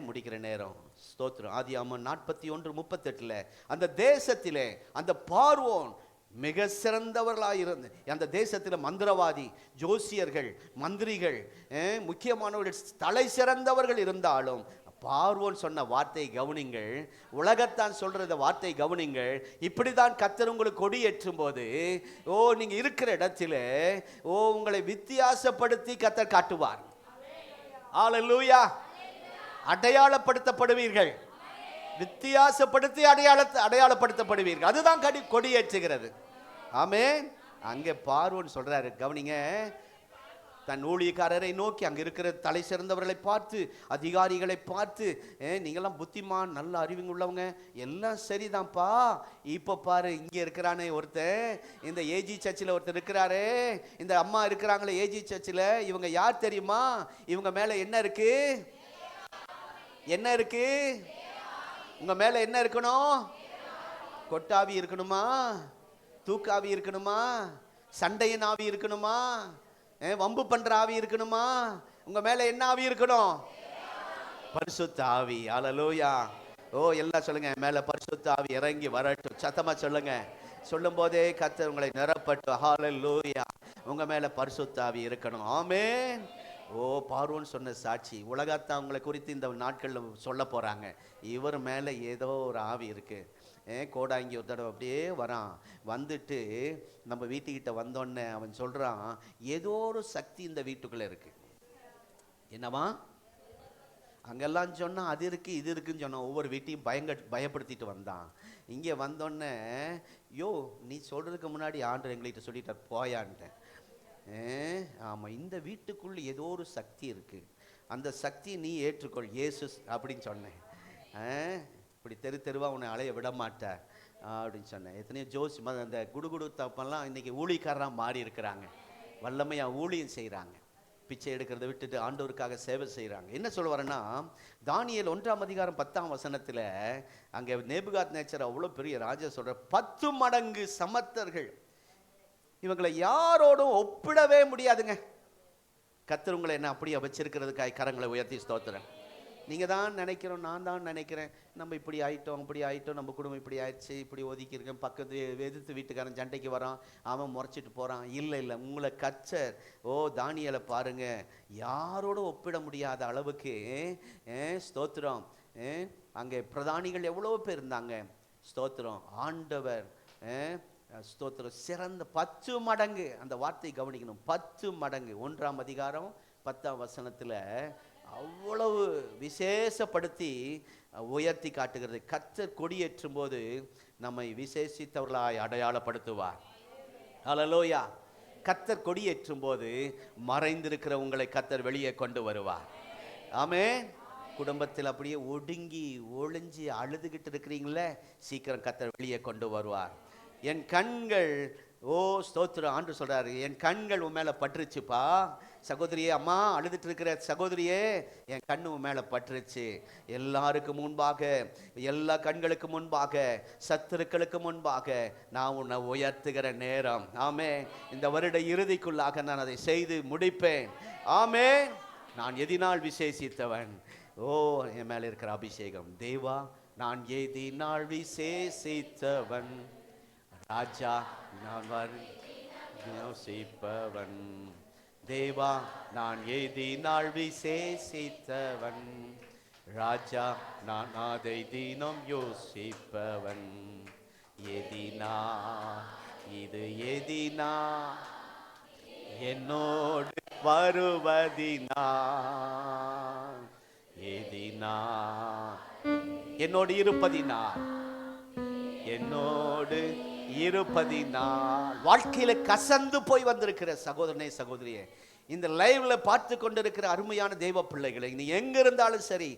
முடிக்கிற நேரம். ஸ்தோத்திரம். ஆதியாகமம் 41:38, அந்த தேசத்திலே அந்த பார்வோன் மிக சிறந்தவர்களாக இருந்து அந்த தேசத்தில் மந்திரவாதி, ஜோசியர்கள், மந்திரிகள், முக்கியமானவர்கள், தலை சிறந்தவர்கள் இருந்தாலும் பார்வோன் சொன்ன வார்த்தை கவனிங்கள். உலகத்தான் சொல்றத வார்த்தை கவனிங்கள். இப்படிதான் கர்த்தர் உங்களுக்கு கொடி ஏற்றும் போது நீங்க இருக்கிற இடத்துல உங்களை வித்தியாசப்படுத்தி கர்த்தர் காட்டுவார். ஹல்லேலூயா. அடையாளப்படுத்தப்படுவீர்கள். வித்தியாசப்படுத்தி அடையாளப்படுத்தப்படுவீர்கள். அதுதான் கொடியேற்றுகிறது. ஆமென். அங்கே பார்வோன் சொல்றாரு, கவனிங்க, தன் ஊழியக்காரரை நோக்கி, அங்க இருக்கிற தலை சிறந்தவர்களை பார்த்து, அதிகாரிகளை பார்த்து, நீங்களாம் புத்திமான், நல்ல அறிவுள்ளவங்க, எல்லாம் சரிதான்ப்பா. இப்ப பாரு, இங்க இருக்கிறானே ஒருத்தன், இந்த ஏஜி சர்ச்சில் ஒருத்தர் இருக்கிறாரே, இந்த அம்மா இருக்கிறாங்களே ஏஜி சர்ச்சில், இவங்க யார் தெரியுமா? இவங்க மேல என்ன இருக்கு? என்ன இருக்கு? உங்க மேல என்ன இருக்கணும்? கொட்டாவி இருக்கணுமா? தூக்காவி இருக்கணுமா? சண்டையின் ஆவி இருக்கணுமா? வம்பு பண்ற ஆவி இருக்கணுமா? உங்க மேல என்ன ஆவி இருக்கணும்? பரிசுத்த ஆவி. ஹல்லேலூயா. எல்லாம் சொல்லுங்க, மேல பரிசுத்த ஆவி இறங்கி வரட்டும். சத்தமா சொல்லுங்க. சொல்லும் போதே கர்த்தர் உங்களை நிரப்பட்டும். ஹல்லேலூயா. உங்க மேல பரிசுத்த ஆவி இருக்கணும். ஆமென். பார்வோன் சொன்ன சாட்சி உலகத்தான் உங்களை குறித்து இந்த நாட்கள்ல சொல்ல போறாங்க. இவர் மேல ஏதோ ஒரு ஆவி இருக்கு. கோடாங்கி ஒரு தடவை அப்படியே வரான். வந்துட்டு நம்ம வீட்டுக்கிட்ட வந்தோடனே அவன் சொல்றான், ஏதோ ஒரு சக்தி இந்த வீட்டுக்குள்ள இருக்கு. என்னவா? அங்கெல்லாம் சொன்னா அது இருக்கு இது இருக்குன்னு சொன்னான். ஒவ்வொரு வீட்டையும் பயப்படுத்திட்டு வந்தான். இங்கே வந்தோடனே, நீ சொல்றதுக்கு முன்னாடி ஆண்டவர் எங்கள்கிட்ட சொல்லிட்டார் போயான்ட்டேன். ஆமா, இந்த வீட்டுக்குள்ள ஏதோ ஒரு சக்தி இருக்கு, அந்த சக்தியை நீ ஏற்றுக்கொள் இயேசு அப்படின்னு சொன்னேன். இப்படி தெருவா உன்னை அலைய விட மாட்டார் அப்படின்னு சொன்னேன். எத்தனையோ ஜோசி அந்த குடுகுடு தப்பெல்லாம் இன்னைக்கு ஊழியக்காரராக மாறி இருக்கிறாங்க. வல்லமையா ஊழியம் செய்கிறாங்க. பிச்சை எடுக்கிறத விட்டுட்டு ஆண்டவருக்காக சேவை செய்கிறாங்க. என்ன சொல்ல வரேன்னா, தானியேல் 1:10 அங்கே நேபுகாத் நேச்சர் அவ்வளோ பெரிய ராஜா சொல்ற 10 மடங்கு சமர்த்தர்கள், இவங்களை யாரோடும் ஒப்பிடவே முடியாதுங்க. கர்த்தர் உங்களை என்ன அப்படியே வச்சிருக்கிறதுக்காக கரங்களை உயர்த்தி ஸ்தோத்திரம். நீங்கள் தான் நினைக்கிறோம், நான் தான் நினைக்கிறேன், நம்ம இப்படி ஆயிட்டோம் அப்படி ஆயிட்டோம், நம்ம குடும்பம் இப்படி ஆயிடுச்சு, இப்படி ஒதுக்கி இருக்கேன், பக்கத்து எதிர்த்து வீட்டுக்காரன் சண்டைக்கு வரான், அவன் முறைச்சிட்டு போகிறான். இல்லை, உங்களை கர்த்தர் தானியேலை பாருங்க, யாரோட ஒப்பிட முடியாத அளவுக்கு ஸ்தோத்திரம். அங்கே பிரதானிகள் எவ்வளோ பேர் இருந்தாங்க. ஸ்தோத்திரம். ஆண்டவர் ஸ்தோத்திரம் சிறந்த 10 மடங்கு. அந்த வார்த்தை கவனிக்கணும், 10 மடங்கு. 1:10 அவ்வளவு விசேஷப்படுத்தி உயர்த்தி காட்டுகிறது. கர்த்தர் கொடியேற்றும் போது நம்மை விசேஷித்தவர்களாய் அடையாளப்படுத்துவார். ஹல்லேலூயா. கர்த்தர் கொடியேற்றும் போது மறைந்திருக்கிற உங்களை கர்த்தர் வெளியே கொண்டு வருவார். ஆமென். குடும்பத்தில் அப்படியே ஒடுங்கி ஒளிஞ்சு அழுதுகிட்டு இருக்கிறீங்களே, சீக்கிரம் கர்த்தர் வெளியே கொண்டு வருவார். என் கண்கள் ஸ்தோத்திரம். ஆண்டு சொல்றாரு, என் கண்கள் உன் மேல பற்றுச்சுப்பா. சகோதரியே, அம்மா அழுதுட்டு இருக்கிற சகோதரியே, என் கண்ணு உன் மேல பற்றுச்சு. எல்லாருக்கும் முன்பாக, எல்லா கண்களுக்கு முன்பாக, சத்துருக்களுக்கு முன்பாக நான் உன்னை உயர்த்துகிற நேரம். ஆமே. இந்த வருட இறுதிக்குள்ளாக நான் அதை செய்து முடிப்பேன். ஆமே. நான் எதினால் விசேஷித்தவன். என் மேல இருக்கிற அபிஷேகம். தேவா, நான் எதினால் விசேஷித்தவன். ராஜா, நான் யோசிப்பவன். தேவா, நான் எதினால் விசேஷித்தவன். ராஜா, நான் அதை தினம் யோசிப்பவன். எதினா இது எதினா என்னோடு வருவதினா, எதினா என்னோடு இருப்பதினால், என்னோடு இருப்பதினால். வாழ்க்கையில கசந்து போய் வந்திருக்கிற சகோதரனே, சகோதரியே, இந்த லைவ்ல பார்த்து கொண்டிருக்கிற அருமையான தெய்வ பிள்ளைகளை, நீ எங்க இருந்தாலும் சரி,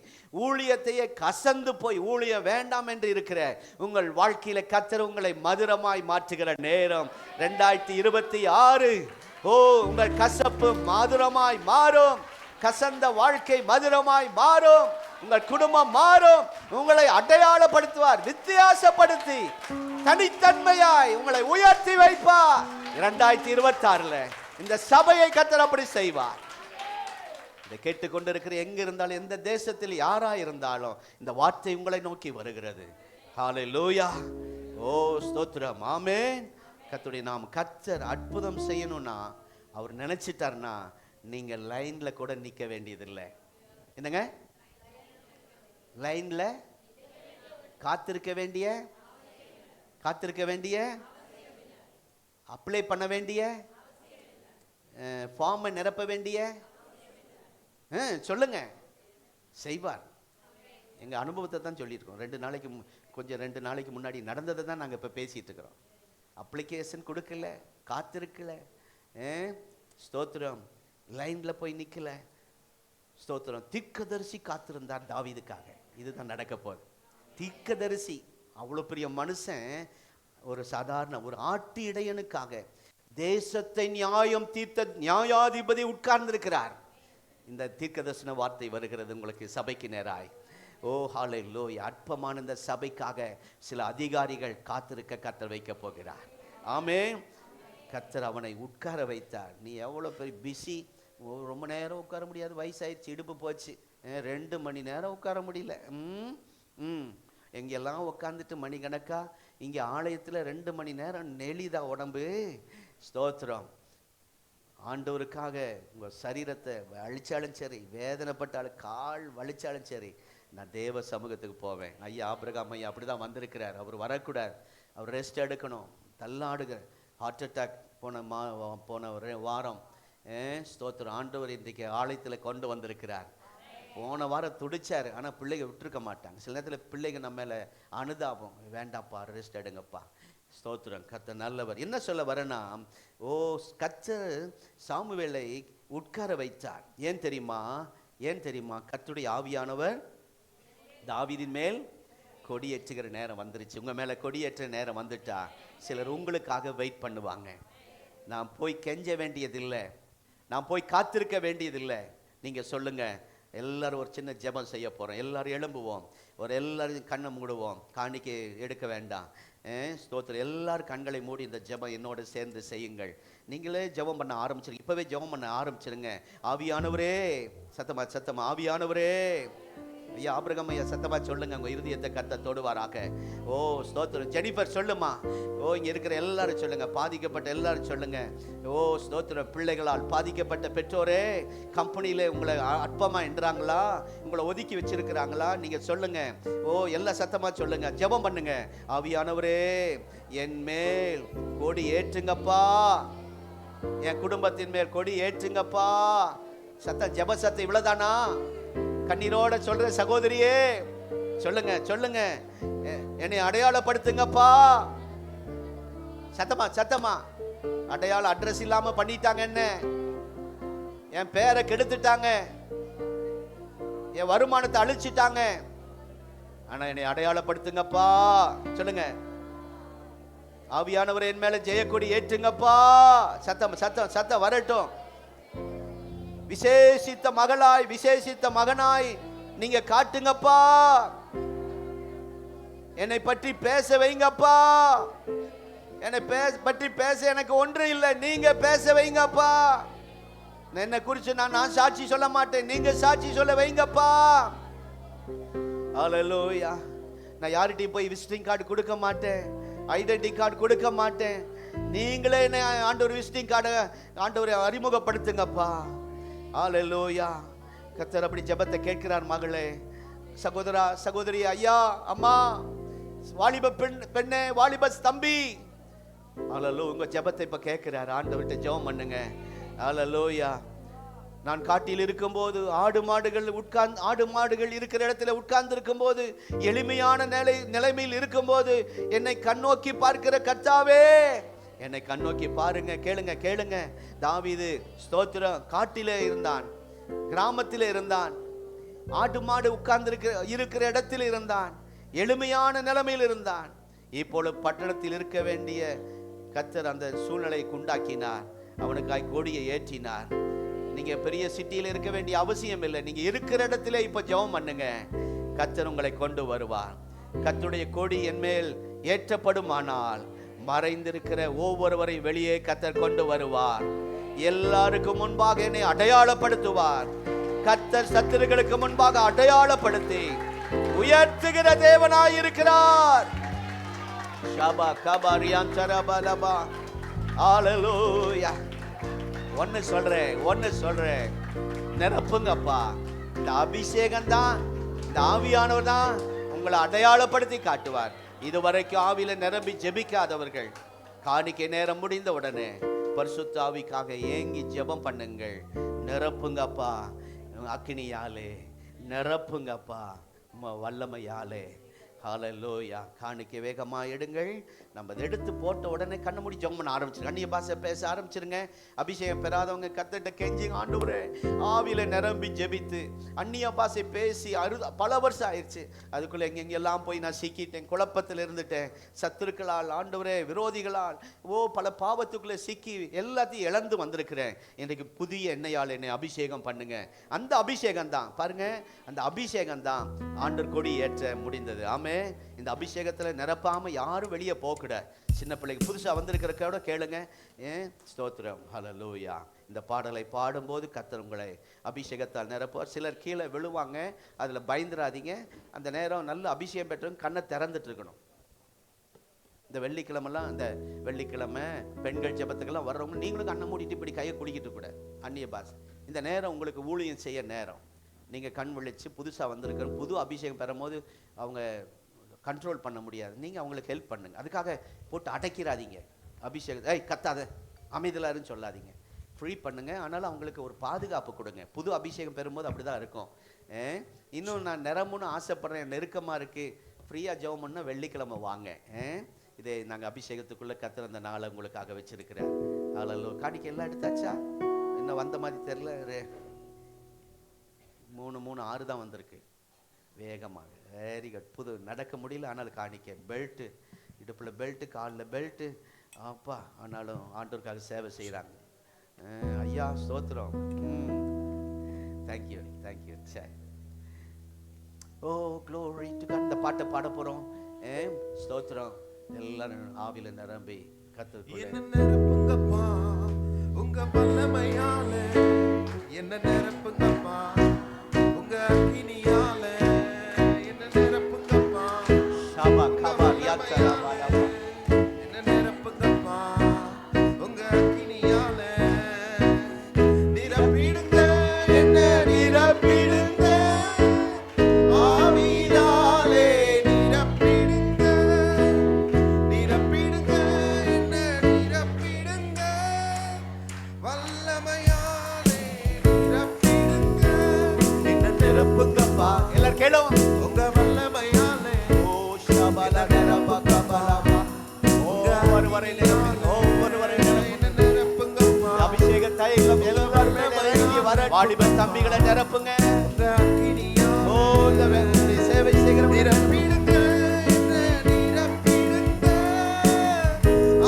ஊழியத்தையே கசந்து போய் ஊழியம் வேண்டாம் என்று இருக்கிற உங்கள் வாழ்க்கையில கர்த்தர் உங்களை மதுரமாய் மாற்றுகிற நேரம் 2026. உங்கள் கசப்பு மதுரமாய் மாறும். கசந்த வாழ்க்கை மதுரமாய் மாறும். உங்கள் குடும்பம் மாறும். உங்களை அடையாளப்படுத்துவார். வித்தியாசப்படுத்தி தனித்தன்மையாய் உங்களை உயர்த்தி வைப்பார். 2026 இந்த சபையை கர்த்தர் அப்படி செய்வார். இதை கேட்டுக்கொண்டிருக்கிற எங்க இருந்தாலும், எந்த தேசத்தில் யாரா இருந்தாலும், இந்த வார்த்தை உங்களை நோக்கி வருகிறது. ஹல்லேலூயா. ஸ்தோத்திரம். ஆமென். கர்த்தருடைய நாமம். கர்த்தர் அற்புதம் செய்யணும்னா அவர் நினைச்சிட்டார்னா நீங்க லைன்ல கூட நிக்க வேண்டியதில்லை. என்னங்க? லைன்ல காத்திருக்க வேண்டிய அப்ளை பண்ண வேண்டிய ஃபார்மை நிரப்ப வேண்டிய சொல்லுங்க, செய்வார். எங்க அனுபவத்தை தான் சொல்லியிருக்கோம். 2 நாளைக்கு முன்னாடி நடந்ததை தான் நாங்கள் இப்போ பேசிட்டு இருக்கிறோம். அப்ளிகேஷன் கொடுக்கல, காத்திருக்கல, ஸ்தோத்திரம், லைன்ல போய் நிக்கல, ஸ்தோத்திரம். தீர்க்கதரிசி காத்திருந்தார் தாவீதுக்காக. இதுதான் நடக்க போகுது. தீர்க்கதரிசி அவ்வளோ பெரிய மனுஷன் ஒரு சாதாரண ஒரு ஆட்டு இடையனுக்காக தேசத்தை நியாயம் தீர்த்த நியாயாதிபதி உட்கார்ந்திருக்கிறார். இந்த தீர்க்கதரிசன வார்த்தை வருகிறது உங்களுக்கு சபைக்கு நேராய். ஓ ஹல்லேலூயா. அற்பமான இந்த சபைக்காக சில அதிகாரிகள் காத்திருக்க கர்த்தர் வைக்க போகிறார். ஆமென். கர்த்தர் அவனை உட்கார வைத்தார். நீ எவ்வளோ பெரிய பிஸி, ரொம்ப நேரம் உட்கார முடியாது, வயசாயிடுச்சு, இடுப்பு போச்சு, 2 மணி நேரம் உட்கார முடியல. எங்கெல்லாம் உட்காந்துட்டு மணிக்கணக்கா, இங்கே ஆலயத்தில் 2 மணி நேரம் நெளிதா உடம்பு. ஸ்தோத்திரம். ஆண்டவருக்காக உங்கள் சரீரத்தை வலிச்சாலும் சரி, வேதனைப்பட்டாலும், கால் வலிச்சாலும் சரி, நான் தேவ சமூகத்துக்கு போவேன். ஐயா ஆபிரகாம் ஐயா அப்படி தான் வந்திருக்கிறார். அவர் வரக்கூடாது, அவர் ரெஸ்ட் எடுக்கணும், தள்ளாடுகிற ஹார்ட் அட்டாக் போன வாரம். ஸ்தோத்திரம். ஆண்டவர் இன்றைக்கு ஆலயத்தில் கொண்டு வந்திருக்கிறார். போன வாரம் துடிச்சார், ஆனால் பிள்ளைங்க விட்டுருக்க மாட்டாங்க. சில நேரத்தில் பிள்ளைங்க நம்ம மேலே அனுதாபம், வேண்டாப்பா ரெஸ்ட் எடுங்கப்பா. ஸ்தோத்திரம். கர்த்தர் நல்லவர். என்ன சொல்ல வரேன்னா, கர்த்தர் சாமுவேலை உட்கார வைத்தார். ஏன் தெரியுமா? கர்த்தருடைய ஆவியானவர் தாவீதின் மேல் கொடியேற்றுகிற நேரம் வந்துருச்சு. உங்க மேல கொடியேற்ற நேரம் வந்துட்டா சிலர் உங்களுக்காக வெயிட் பண்ணுவாங்க. நான் போய் கெஞ்ச வேண்டியதில்லை, நான் போய் காத்திருக்க வேண்டியதில்லை. நீங்க சொல்லுங்க, எல்லாரும் ஒரு சின்ன ஜெபம் செய்ய போறோம். எல்லாரும் எழும்புவோம், எல்லாரும் கண்ணை மூடுவோம், காணிக்கை எடுக்க வேண்டாம். ஸ்தோத்திரம். எல்லாரும் கண்களை மூடி இந்த ஜெபம் என்னோட சேர்ந்து செய்யுங்கள். நீங்களே ஜெபம் பண்ண ஆரம்பிச்சிருங்க. இப்பவே ஜெபம் பண்ண ஆரம்பிச்சிருங்க. ஆவியானவரே, சத்தமா ஆவியானவரே. ஐயா ஆபிரகாம் ஐயா சத்தமா சொல்லுங்க, உங்க இருதயத்தை கர்த்தர் தொடுவாராக. ஸ்தோத்திரம். ஜெனிஃபர் சொல்லுமா. இங்க இருக்கிற எல்லாரும் சொல்லுங்க, பாதிக்கப்பட்ட எல்லாரும் சொல்லுங்க. ஸ்தோத்திரம். பிள்ளைகளால் பாதிக்கப்பட்ட பெற்றோரே, கம்பெனியில உங்களை அற்பமா என்றாங்களா, உங்களை ஒதுக்கி வச்சிருக்கிறாங்களா, நீங்க சொல்லுங்க. எல்லா சத்தமா சொல்லுங்க, ஜெபம் பண்ணுங்க. ஆவியானவரே, என் மேல் கொடி ஏற்றுங்கப்பா, என் குடும்பத்தின் மேல் கொடி ஏற்றுங்கப்பா. சத்தம், ஜெப சத்தம் இவ்வளவுதானா? கண்ணீரோட சொல்ற சகோதரியே, சொல்லுங்க, என்னை அடையாளப்படுத்துங்கப்பா. சத்தமா அடையாள அட்ரஸ் இல்லாம பண்ணிட்டாங்க, என்ன என் பேரை கெடுத்துட்டாங்க, என் வருமானத்தை அழிச்சிட்டாங்க, ஆனா என்னை அடையாளப்படுத்துங்கப்பா. சொல்லுங்க. ஆவியானவர் என் மேல ஜெயக்கொடி ஏற்றுங்கப்பா. சத்தம் வரட்டும். விசேஷித்த மகளாய், விசேஷித்த மகனாய் நீங்க காட்டுங்கப்பா. என்னை பற்றி பேச வைங்கப்பா. என்னை பற்றி பேச எனக்கு ஒன்று இல்லை, நீங்க பேச வைங்கப்பா. என்னை குறித்து நான் சாட்சி சொல்ல மாட்டேன், நீங்க சாட்சி சொல்ல வைங்கப்பா. ஹல்லேலூயா. நான் யார்கிட்டயும் போய் விசிட்டிங் கார்டு கொடுக்க மாட்டேன், ஐடென்டி கார்டு கொடுக்க மாட்டேன். நீங்களே என்ன ஆண்டவர் விசிட்டிங் கார்டை ஆண்டவரை அறிமுகப்படுத்துங்கப்பா. ஹல்லேலூயா. கர்த்தர் அப்படி ஜெபத்தை கேட்கிறார். மகளே, சகோதரா, சகோதரி, ஐயா, அம்மா, வாலிப பெண்ணே, வாலிப தம்பி, ஹல்லேலூயா, உங்க ஜெபத்தை இப்ப கேட்கிறார். ஆண்டவர்கிட்ட ஜெபம் பண்ணுங்க. ஹல்லேலூயா. நான் காட்டில் இருக்கும்போது ஆடு மாடுகள் இருக்கிற இடத்துல உட்கார்ந்து இருக்கும்போது, எளிமையான நிலைமையில் இருக்கும்போது என்னை கண்ணோக்கி பார்க்கிற கர்த்தாவே, என்னை கண்ணோக்கி பாருங்க. கேளுங்க. தாவீது ஸ்தோத்திரம். காட்டிலே இருந்தான், கிராமத்திலே இருந்தான், ஆடு மாடு உட்கார்ந்து இருக்கிற இடத்தில் இருந்தான், எளிமையான நிலைமையில் இருந்தான். இப்பொழுது பட்டணத்தில் இருக்க வேண்டிய கர்த்தர் அந்த சூழ்நிலையை உண்டாக்கினார். அவனுக்காய் கொடியை ஏற்றினார். நீங்க பெரிய சிட்டியில இருக்க வேண்டிய அவசியம் இல்லை. நீங்க இருக்கிற இடத்துல இப்ப ஜெபம் பண்ணுங்க. கர்த்தர் உங்களை கொண்டு வருவார். கர்த்தருடைய கொடி என் மேல் ஏற்றப்படுமானால் மறைந்திருக்கிற ஒவ்வொருவரை வெளியே கர்த்தர் கொண்டு வருவார். எல்லாருக்கும் முன்பாக என்னை அடையாளப்படுத்துவார். கர்த்தர் சத்துருக்களுக்கு முன்பாக அடையாளப்படுத்தி உயர்த்துகிற தேவனாய் இருக்கிறார். ஷபா கபாரியான் சரபலபா. ஹalleluya. ஒன்னு சொல்றேன், நிரப்புங்கப்பா. இந்த அபிஷேகம் தான், இந்த ஆவியானவர் தான் உங்களை அடையாளப்படுத்தி காட்டுவார். இதுவரைக்கும் ஆவியில நிரம்பி ஜெபிக்காதவர்கள் காணிக்கை நேரம் முடிந்த உடனே பரிசுத்த ஆவிக்காக ஏங்கி ஜெபம் பண்ணுங்கள். நிரப்புங்கப்பா, அக்கினியாலே நிரப்புங்கப்பா, வல்லமையாலே. ஹalleluya. காணிக்கை வேகமா எடுங்கள். நம்ம அதை எடுத்து போட்ட உடனே கண்ணை மூடி ஜெபம் பண்ண ஆரம்பிச்சிருங்க. அந்நிய பாஷை பேச ஆரம்பிச்சிருங்க. அபிஷேகம் பெறாதவங்க கர்த்தர்ட்ட கெஞ்சி, ஆண்டவரே ஆவியில நிரம்பி ஜெபித்து அந்நிய பாஷை பேசி பல வருஷம் ஆயிடுச்சு. அதுக்குள்ள எங்கெங்கெல்லாம் போய் நான் சிக்கிட்டேன், குழப்பத்தில் இருந்துட்டேன். சத்துருக்களால், ஆண்டவரே விரோதிகளால், பல பாவத்துக்குள்ள சிக்கி எல்லாத்தையும் இழந்து வந்திருக்கிறேன். இன்றைக்கு புதிய எண்ணெயால் என்னை அபிஷேகம் பண்ணுங்க. அந்த அபிஷேகம் தான் பாருங்க, அந்த அபிஷேகம் தான் ஆண்டவர் கொடி ஏற்ற முடிந்தது. ஆமே. இந்த அபிஷேகத்துல நிரப்பாம யாரும் வெளியே போகக்கூடாது. சின்ன பிள்ளைங்க புதுசா வந்திருக்கிறத கேளுங்க. ஸ்தோத்திரம், ஹல்லேலூயா. இந்த பாடலை பாடும்போது கர்த்தர் உங்களை அபிஷேகத்தால் நிரப்புவார். சிலர் கீழே விழுவாங்க, அதுல பயந்துராதீங்க. அந்த நேரம் நல்ல அபிஷேகம் பெற்றவங்க கண்ணை திறந்துட்டு இருக்கணும். இந்த வெள்ளிக்கிழமெல்லாம், இந்த வெள்ளிக்கிழமை பெண்கள் ஜெபத்துக்கெல்லாம் வர்றவங்க நீங்களும் கண்ணை மூடிட்டு இப்படி கையை குடிக்கிட்டு கூட அந்நிய பாஷை. இந்த நேரம் உங்களுக்கு ஊழியம் செய்ய நேரம். நீங்கள் கண் விழிச்சு புதுசாக வந்திருக்கிற புது அபிஷேகம் பெறும்போது அவங்க கண்ட்ரோல் பண்ண முடியாது. நீங்கள் அவங்களுக்கு ஹெல்ப் பண்ணுங்க. அதுக்காக போட்டு அடைக்கிறாதீங்க. அபிஷேகம் கத்தாத அமைதலாருன்னு சொல்லாதீங்க. ஃப்ரீ பண்ணுங்க. ஆனாலும் அவங்களுக்கு ஒரு பாதுகாப்பு கொடுங்க. புது அபிஷேகம் பெறும்போது அப்படி தான் இருக்கும். இன்னும் நான் நிரம்புன்னு ஆசைப்படுறேன், நெருக்கமாக இருக்குது, ஃப்ரீயாக ஜெபம் பண்ணால் வெள்ளிக்கிழமை வாங்க. இதே நாங்கள் அபிஷேகத்துக்குள்ளே கர்த்தர் அந்த நாளை உங்களுக்காக வச்சிருக்கிறேன். அதில் காணிக்கை எல்லாம் எடுத்தாச்சா? இன்னும் வந்த மாதிரி தெரில. 3 தான் வந்திருக்கு. வேகமாக, வெரி குட். புது நடக்க முடியல, ஆனாலும் காணிக்க. பெல்ட்டு, இடுப்பில் பெல்ட்டு, காலில் பெல்ட்டு, அப்பா. ஆனாலும் ஆண்டவருக்காக சேவை செய்கிறாங்க. ஐயா ஸ்தோத்திரம். தேங்க்யூ. சரி, ஓ க்ளோரி டு காட். இந்த பாட்டை பாட போகிறோம். ஸ்தோத்திரம். எல்லாரும் ஆவியில நிரம்பி கர்த்தருக்குள்ள நிரப்புங்கப்பா, உங்க வல்லமையால என்ன நிரப்புங்கப்பா, உங்க அக்கினியால என்ன நிரப்புங்கப்பா. ஷபா கபா யாத்ரா பாலா. என்ன நிரப்புங்கப்பா, உங்க அக்கினியால நிரப்பிடுங்க, என்ன நிரப்பிடுங்க. ஆவியாலே நிரப்பிடுங்க, நிரப்பிடுங்க, என்ன நிரப்பிடுங்க. வல்லமையாலே நிரப்பிடுங்க, என்ன நிரப்புங்கப்பா. எல்லாரும் கேளும். உங்க வல்லமையாலே. ஓ ஷபலா நிரப்பா கபலா. ஒவ்வொரு வரை என்ன நிரப்புங்கப்பா. அபிஷேகத்தை எல்லாரும் வர வாலிபன் தம்பிகளை நிரப்புங்க. ஓ இந்த சேவை செய்கிற நிரப்பிடுங்க, என்ன நிரப்பிடுங்க.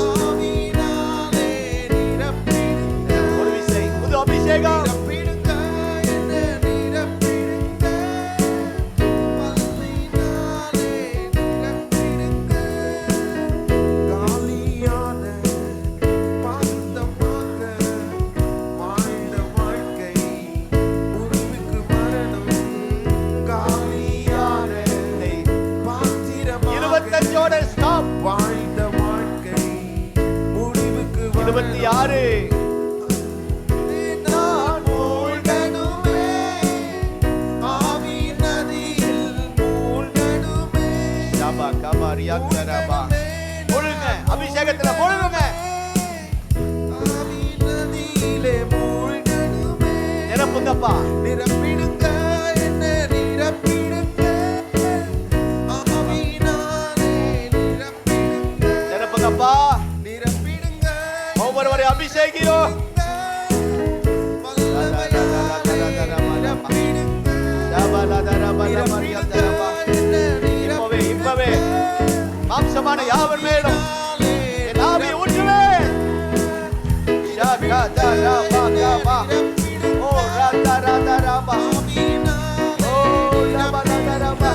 ஆவியினாலே நிரப்பிடுங்க. ஒரு விசை புது அபிஷேகம். நிரப்பிடுங்க, என்ன நிரப்பிடுங்க. வல்லமையினாலே நிரப்பிடுங்க. காலியான பாத்திரமாக வாழ்ந்த வாழ்க்கை முடிவுக்கு வரணும். காலியான பாத்திரமாக 25 ஸ்டாப். வாழ்ந்த வாழ்க்கை முடிவுக்கு 26. நான் மூழ்கணுமே, ஆவியின் நதியில் மூழ்கணுமே. ஷபா கபா யாத்ரா. முழுங்க அபிஷேகத்துல முழுங்க. ஆவியின் நதியிலே மூழ்கணுமே. நிரப்புங்கப்பா. நிரப்பிடுங்க, என்ன நிரப்பிடுங்க. ஆவியினாலே நிரப்பிடுங்க, நிரப்புங்கப்பா. நிரப்பிடுங்க. ஒவ்வொருவரை அபிஷேகியும். வல்லமையாலே நிரப்பிடுங்க. இப்பவே மாம்சமான யாவர் மேலும் என் ஆவியை ஊற்றுவேன். ஓ ராதா ராதா ராபா. ஓ ராபா ராதா ராபா.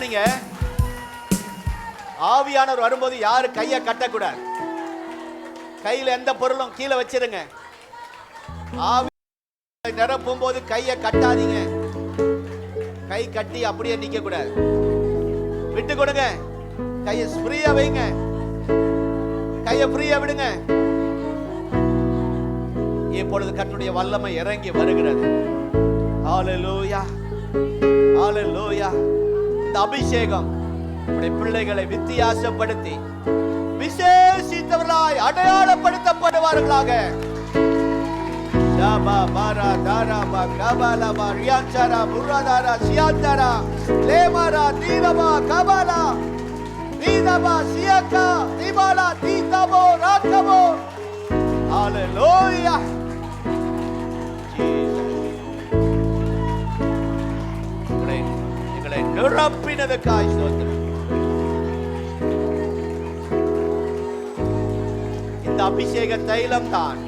கட்டாதீங்க. ஆவியானவர் வரும்போது யாரு கையை கட்டக்கூடாது. கையில எந்த பொருளும் கீழே வச்சிருங்க. ஆவி நிரப்பும் போது கையை கட்டாதீங்க. கை கட்டி அப்படியே நிக்க கூடாது. விட்டு கொடுங்க. கையை ஃப்ரீயா வைங்க. கையை ஃப்ரீயா விடுங்க. இப்பொழுது கர்த்தருடைய வல்லமை இறங்கி வருகிறது. ஹalleluya, ஹalleluya. இந்த அபிஷேகம் உடைய பிள்ளைகளை வித்தியாசப்படுத்தி விசேஷித்தவர்களாய் அடையாளப்படுத்தப்படுவார்களாக. Daba bara dara ba kabala ba rianchara buradara siantara lemara dinaba kabala dinaba siaka dibala ditabo rakabo. Hallelujah. எங்களை நிரப்பினதுக்காய் ஸ்தோத்திரம். இந்த அபிஷேக தைலம் தான்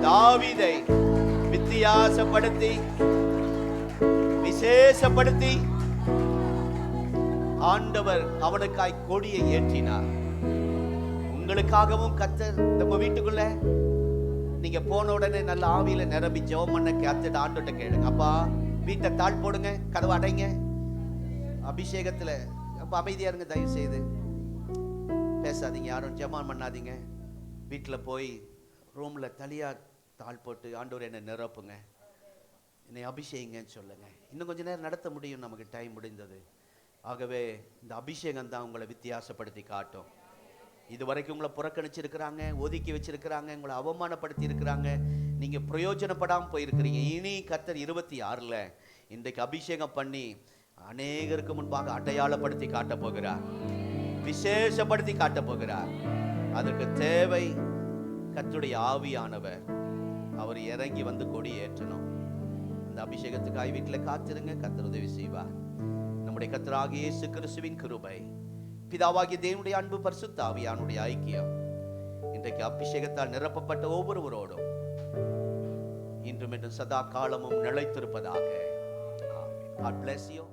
தாவீதை வித்தியாசப்படுத்தி விசேஷப்படுத்தி ஆண்டவர் அவனுக்காய் கொடியை ஏற்றினார். உங்களுக்காகவும் கர்த்தர் நம்ம வீட்டுக்குள்ள நீங்க போன உடனே நல்ல ஆவியில நிரம்பி ஜெபம் பண்ண கர்த்தர் ஆண்டவர்ட்ட கேளுங்க. அப்பா, வீட்டை தாழ் போடுங்க, கதவை அடைங்க. அபிஷேகத்துல அப்ப அமைதியா இருங்க. தயவு செய்து பேசாதீங்க, யாரும் ஜெபம் பண்ணாதீங்க. வீட்டுல போய் ரூம்ல தனியா தாழ் போட்டு ஆண்டவர் என்னை நிரப்புங்க, என்னை அபிஷேகங்கன்னு சொல்லுங்க. இன்னும் கொஞ்ச நேரம் நடத்த முடியும், நமக்கு டைம் முடிந்தது. ஆகவே இந்த அபிஷேகம் தான் உங்களை வித்தியாசப்படுத்தி காட்டும். இது வரைக்கும் உங்களை புறக்கணிச்சிருக்கிறாங்க, ஒதுக்கி வச்சிருக்கிறாங்க, உங்களை அவமானப்படுத்தி இருக்கிறாங்க, நீங்க பிரயோஜனப்படாமல் போயிருக்கிறீங்க. இனி கர்த்தர் 26ல இன்றைக்கு அபிஷேகம் பண்ணி அநேகருக்கு முன்பாக அடையாளப்படுத்தி காட்ட போகிறார், விசேஷப்படுத்தி காட்ட போகிறார். அதற்கு தேவை கர்த்தருடைய ஆவியானவர். அவர் இறங்கி வந்து கொடி ஏற்றணும். இந்த அபிஷேகத்துக்காய் வீட்டில் காத்திருங்க, கர்த்தர் உதவி செய்வார். நம்முடைய கர்த்தராகிய இயேசு கிறிஸ்துவின் கிருபை, பிதாவாகிய தேவனுடைய அன்பு, பரிசுத்த ஆவியானுடைய ஐக்கியம் இன்றைக்கு அபிஷேகத்தால் நிரப்பப்பட்ட ஒவ்வொருவரோடும் இன்றும் என்றும் சதா காலமும் நிலைத்திருப்பதாக. God bless you.